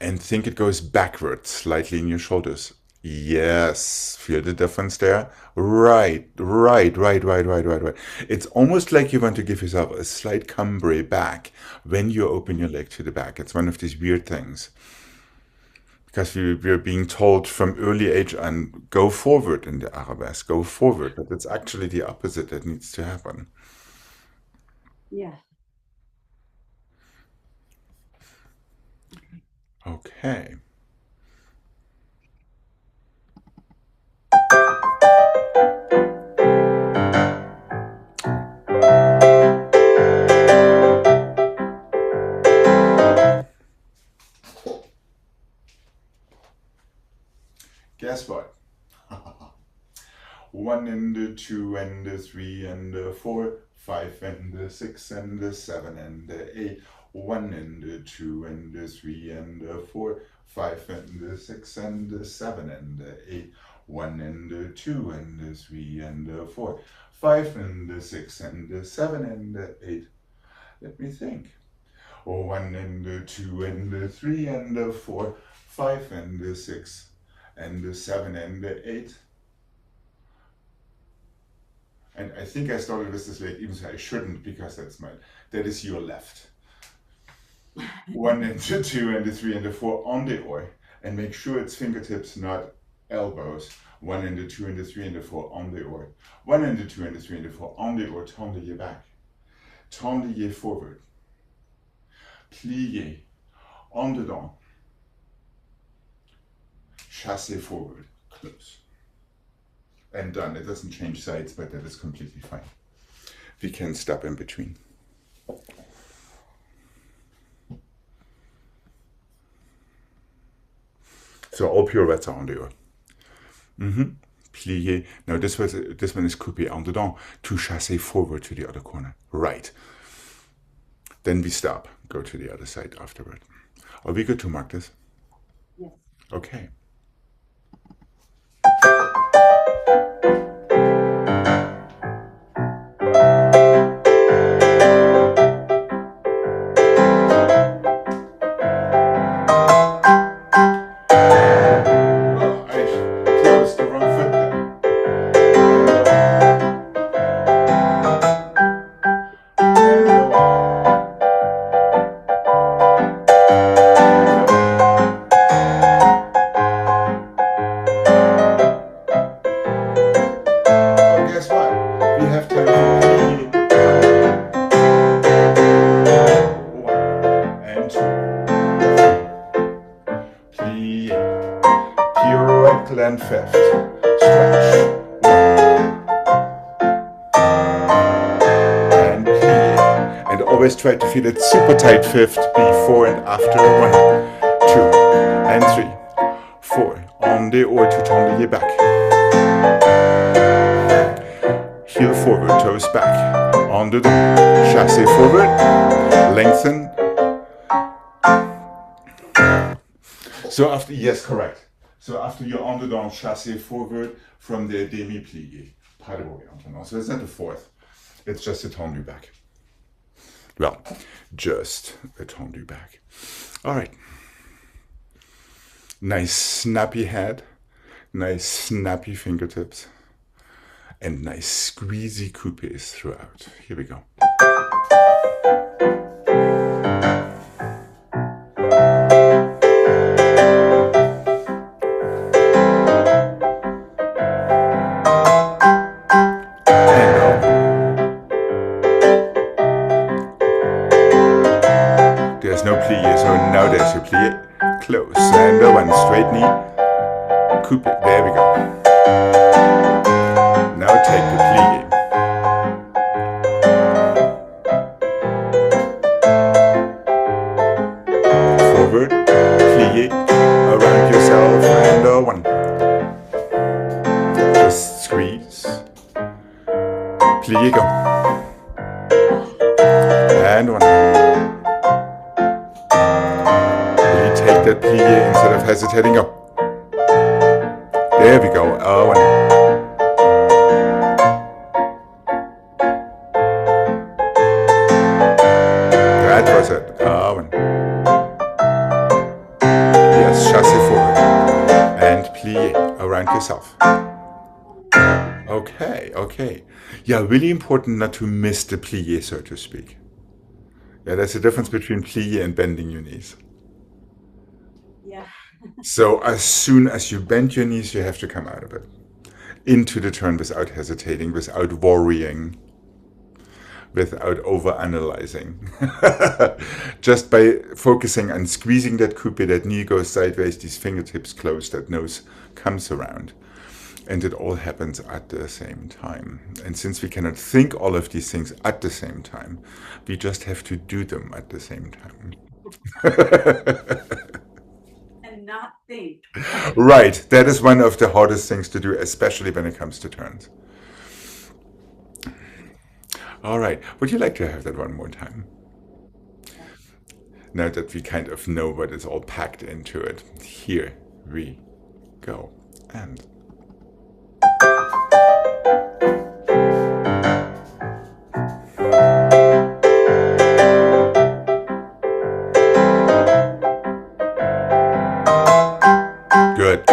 And think it goes backwards slightly in your shoulders. Yes, feel the difference there? Right, right, right, right, right, right, right. It's almost like you want to give yourself a slight cambre back when you open your leg to the back. It's one of these weird things. Because we're being told from early age on, go forward in the arabesque, go forward. But it's actually the opposite that needs to happen. Yeah. Okay. Guess what? 1 and the 2 and the 3 and the 4, 5 and the 6 and the 7 and the 8. 1 and the 2 and the 3 and the 4, 5 and the 6 and the 7 and the 8. 1 and the 2 and the 3 and the 4, 5 and the 6 and the 7 and the 8. Let me think. 1 and the 2 and the 3 and the 4, 5 and the 6 and the 7 and the 8. And I think I started with this leg, even though I shouldn't, because that is your left. 1 and the 2 and the 3 and the 4 on the oar, and make sure it's fingertips, not elbows. 1 and the 2 and the 3 and the 4 on the oar. 1 and the 2 and the 3 and the 4 on the oar, tendez back. Tendez forward. Pliez. En dedans. Chassez forward. Close. And done. It doesn't change sides, but that is completely fine. We can stop in between. So all pirouettes are on the oar. Plié. Now this one is coupé en dedans to chasser forward to the other corner. Right. Then we stop. Go to the other side afterward. Are we good to mark this? Yes. Okay. And fifth. Stretch. And plie. And always try to feel it super tight fifth before and after. 1, 2, and 3, 4. On the oar to tendre back. Heel forward, toes back. On the chassez forward. Lengthen. So after, yes, correct. So after you're on the down, chassez forward from the demi-plié. Pas de voyant. So it's not a fourth. It's just a tendu back. Well, just a tendu back. All right. Nice snappy head. Nice snappy fingertips. And nice squeezy coupés throughout. Here we go. now there's your plie. Close. And one straight knee. Coupe. There we go. Now take the plie. Forward. Plie. Around yourself. And one. Just squeeze. Plie. Go. And one. Really take that plie instead of hesitating. Go. There we go. One. That was it. One. Yes, chassé forward. And plie around yourself. Okay, okay. Yeah, really important not to miss the plie, so to speak. Yeah, there's a difference between plie and bending your knees. Yeah. So as soon as you bend your knees, you have to come out of it. Into the turn without hesitating, without worrying, without over-analyzing. Just by focusing on squeezing that coupe, that knee goes sideways, these fingertips close, that nose comes around. And it all happens at the same time. And since we cannot think all of these things at the same time, we just have to do them at the same time. And not think. Right. That is one of the hardest things to do, especially when it comes to turns. All right. Would you like to have that one more time? Now that we kind of know what is all packed into it. Here we go. And good.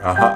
Uh-huh.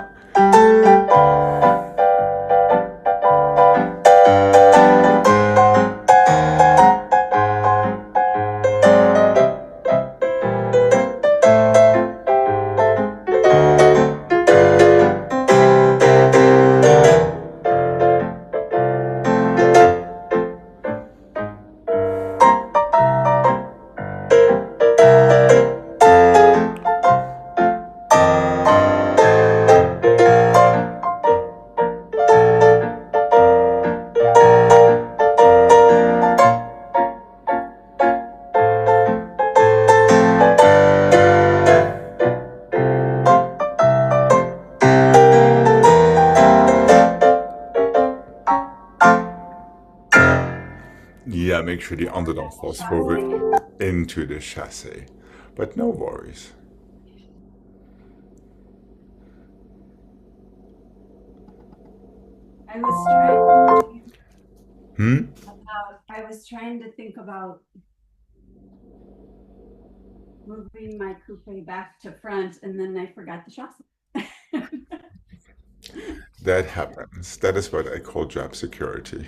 Yeah, make sure the underdog falls forward into the chassis. But no worries. I was trying I was trying to think about moving my coupe back to front, and then I forgot the chassis. That happens. That is what I call job security.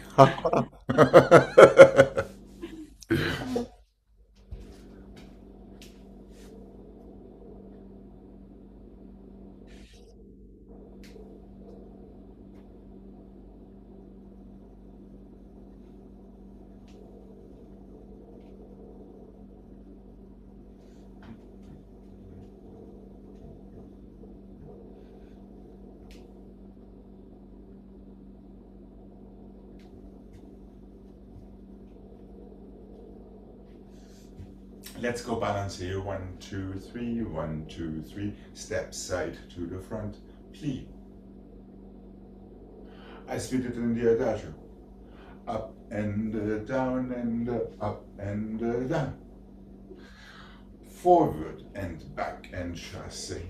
Let's go balance here. 1, 2, 3, 1, 2, 3. Step side to the front. Plie. As we did in the adagio. Up and down and up and down. Forward and back and chassé.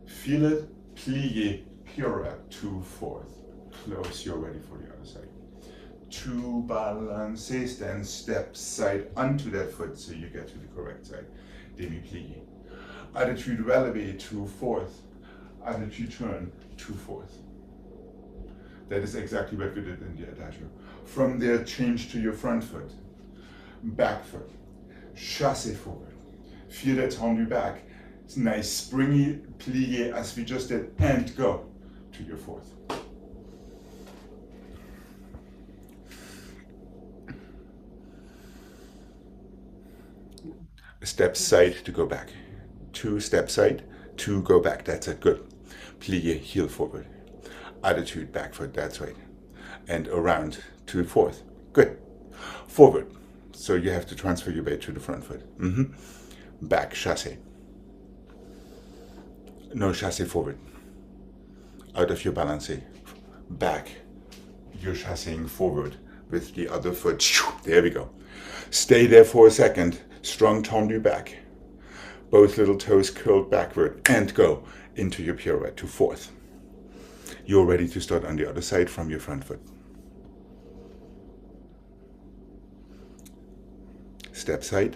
Feel it. Plie. Pirouette. 2/4. Close. You're ready for the other side. 2 balances, then step side onto that foot so you get to the correct side. Demi-plie. Attitude releve 2/4. Attitude turn 2/4. That is exactly what we did in the adagio. From there, change to your front foot, back foot, chassé forward. Feel that tendu back. It's nice springy plie as we just did, and go to your fourth. Step side to go back. 2 step side, 2 go back. That's it. Good. Plie, heel forward. Attitude, back foot. That's right. And around to fourth. Good. Forward. So you have to transfer your weight to the front foot. Back, chassé. No, chassé forward. Out of your balance. Back. You're chasséing forward with the other foot. There we go. Stay there for a second. Strong tendu back. Both little toes curled backward and go into your pirouette to fourth. You're ready to start on the other side from your front foot. Step side,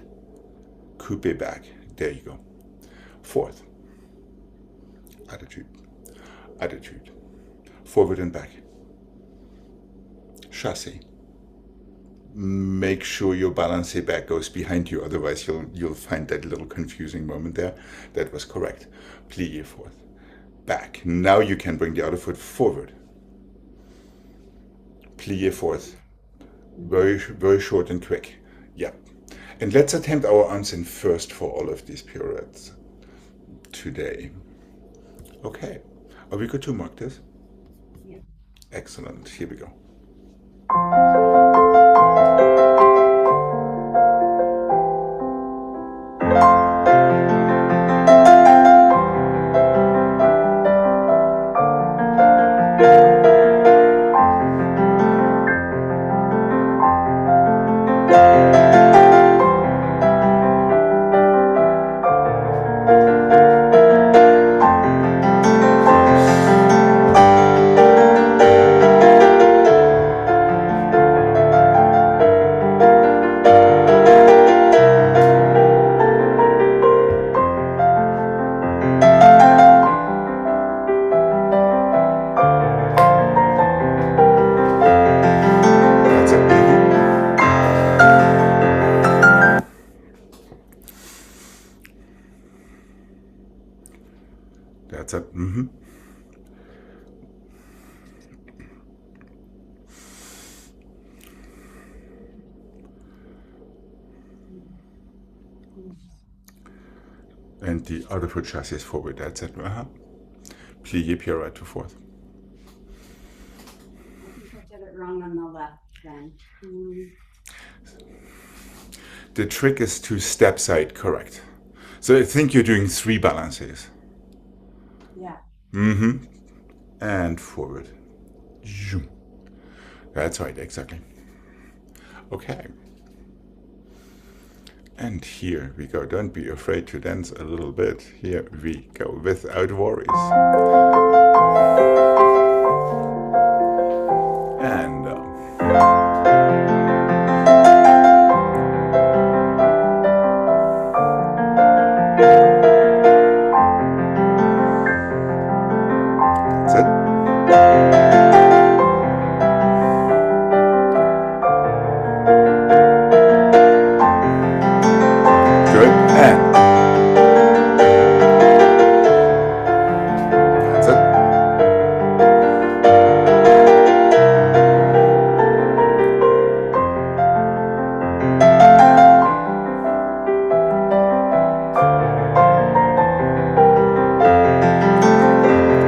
coupe back. There you go. Fourth. Attitude. Attitude. Forward and back. Chassé. Make sure your balancé back goes behind you, otherwise you'll find that little confusing moment there. That was correct. Plie fourth. Back. Now you can bring the other foot forward. Plie fourth. Very, very short and quick. Yeah. And let's attempt our arms in first for all of these pirouettes today. Okay. Are we good to mark this? Yeah. Excellent. Here we go. That's it. And the other foot chassis forward. That's it. Plie pirouette to fourth. I think I did it wrong on the left then. The trick is to step side, correct. So I think you're doing 3 balances. Yeah. And forward. That's right, exactly. Okay. And here we go. Don't be afraid to dance a little bit. Here we go, without worries. And that's it. Good. And that's it.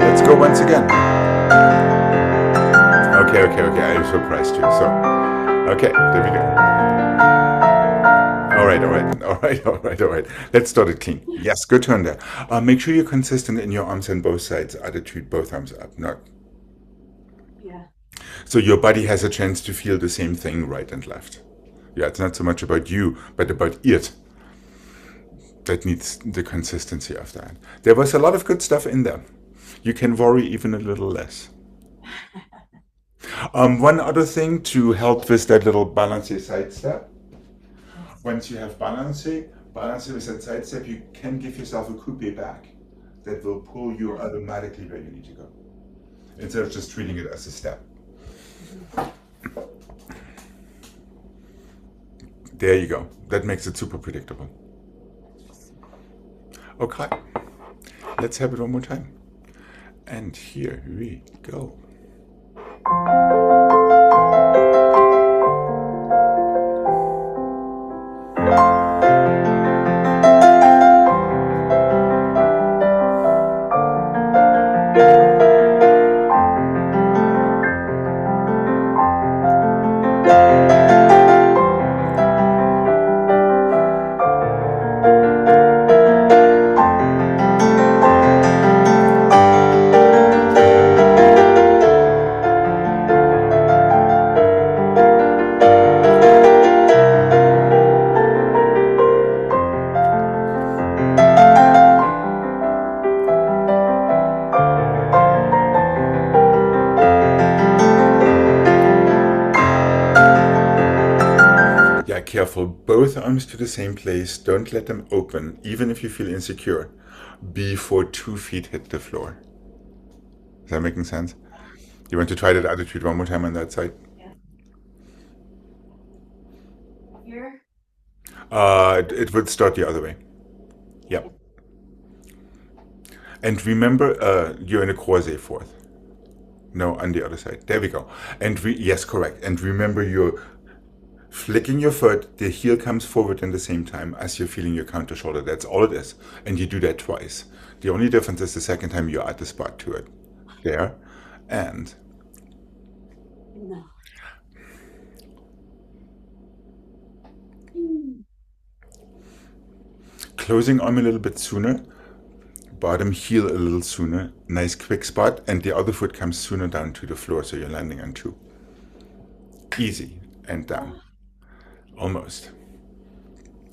Let's go once again. Okay. I surprised you. So, okay, there we go. All right. Let's start it clean. Yes, good turn there. Make sure you're consistent in your arms on both sides. Attitude, both arms up. Not. Yeah. So your body has a chance to feel the same thing, right and left. Yeah, it's not so much about you, but about it. That needs the consistency of that. There was a lot of good stuff in there. You can worry even a little less. One other thing to help with that little balancé side step. Once you have balancé with that side step, you can give yourself a coupe back. That will pull you automatically where you need to go, instead of just treating it as a step. There you go. That makes it super predictable. Okay, let's have it one more time. And here we go. Yeah, careful. Both arms to the same place. Don't let them open, even if you feel insecure, before 2 feet hit the floor. Is that making sense? You want to try that attitude one more time on that side? Yeah. Here. It would start the other way. Yep. And remember, you're in a croisé fourth. No, on the other side. There we go. And yes, correct. And remember, you're flicking your foot. The heel comes forward in the same time as you're feeling your counter shoulder. That's all it is. And you do that twice. The only difference is the second time you add the spot to it. There. And No. Mm. closing arm a little bit sooner. Bottom heel a little sooner. Nice quick spot. And the other foot comes sooner down to the floor, so you're landing on 2. Easy. And down. Almost.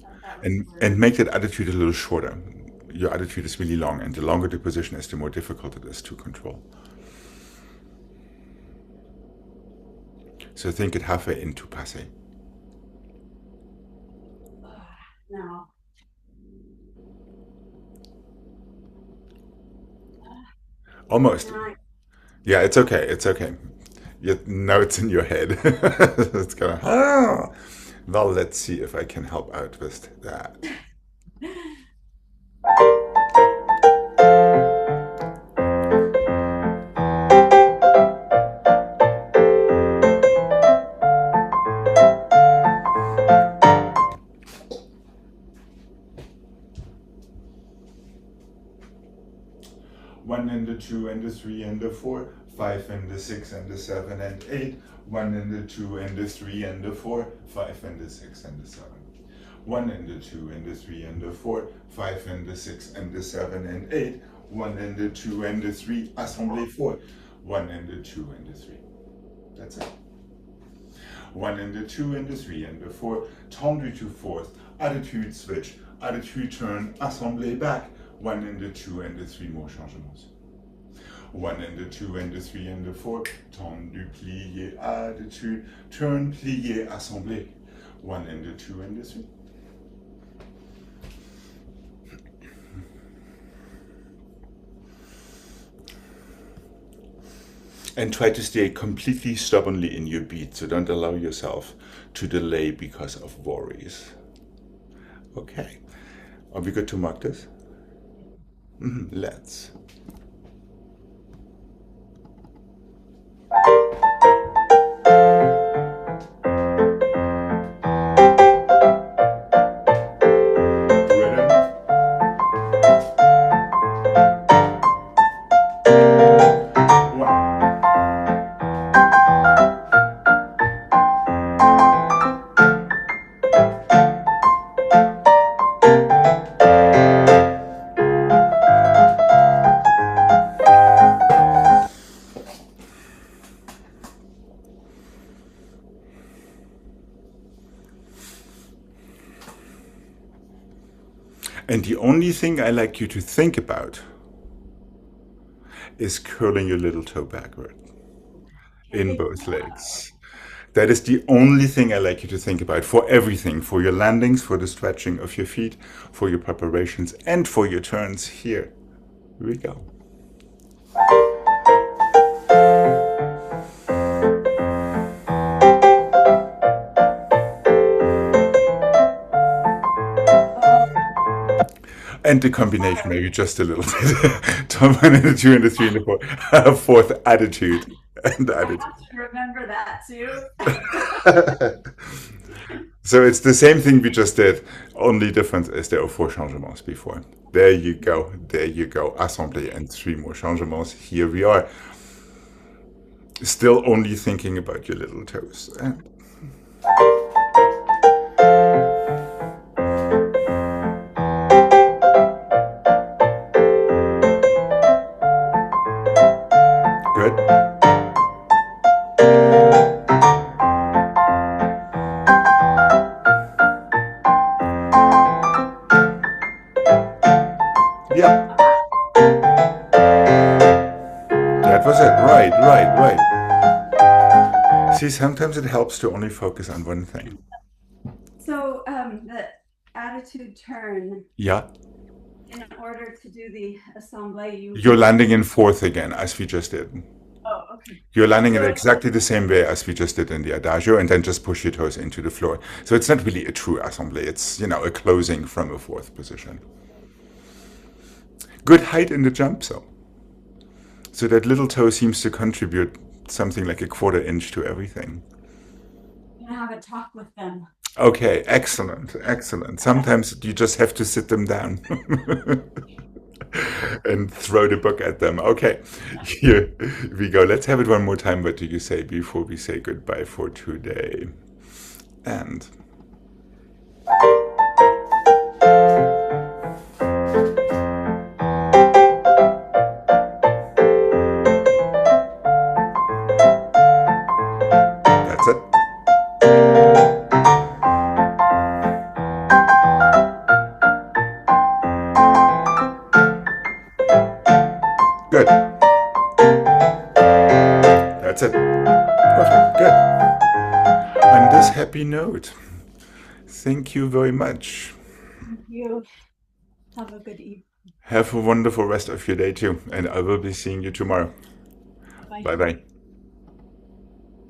That was And make that attitude a little shorter. Your attitude is really long, and the longer the position is, the more difficult it is to control. So think it halfway into passe. no. Almost. Not. Yeah, it's okay. It's okay. Now it's in your head. It's kind of, ah. Well, let's see if I can help out with that. 1 and the 2 and the 3 and the 4, 5 and the 6 and the 7 and 8, 1 and the 2 and the 3 and the 4, 5 and the 6 and the 7. 1 and the 2 and the 3 and the 4, 5 and the 6 and the 7 and 8, 1 and the 2 and the 3, assemblée 4, 1 and the 2 and the 3. That's it. 1 and the 2 and the 3 and the 4, tendu to fourth, attitude switch, attitude turn, assemblée back, 1 and the 2 and the 3 more changements. 1 and the 2 and the 3 and the 4, tendu, plié, attitude, turn, plié, assemblée. 1 and the 2 and the 3. And try to stay completely stubbornly in your beat, so don't allow yourself to delay because of worries. Okay, are we good to mark this? Let's. Rhythm. One. And the only thing I like you to think about is curling your little toe backward in both legs. That is the only thing I like you to think about for everything, for your landings, for the stretching of your feet, for your preparations, and for your turns. Here we go. And the combination, maybe just a little bit. Tom and the 2 and the 3 and the 4. Fourth, attitude and I attitude. have to remember that too. So it's the same thing we just did. Only difference is there are four changements before. There you go. There you go. Assemblée and three more changements. Here we are. Still only thinking about your little toes. And good. Yep. That was it. Right, right, right. See, sometimes it helps to only focus on one thing. So the attitude turn, Yeah. in order to do the assemblée, you You're landing in fourth again, as we just did. oh, okay. You're landing it So exactly the same way as we just did in the adagio, and then just push your toes into the floor. So it's not really a true assemblée. It's, a closing from a fourth position. Good height in the jump, so. So that little toe seems to contribute something like a quarter inch to everything. I'm gonna have a talk with them. Okay, excellent, excellent. Sometimes you just have to sit them down and throw the book at them. Okay, here we go. Let's have it one more time. What do you say before we say goodbye for today? And that's it. Good. That's it. Perfect. Good. On this happy note, thank you very much. Thank you. Have a good evening. Have a wonderful rest of your day too, and I will be seeing you tomorrow. Bye. Bye bye.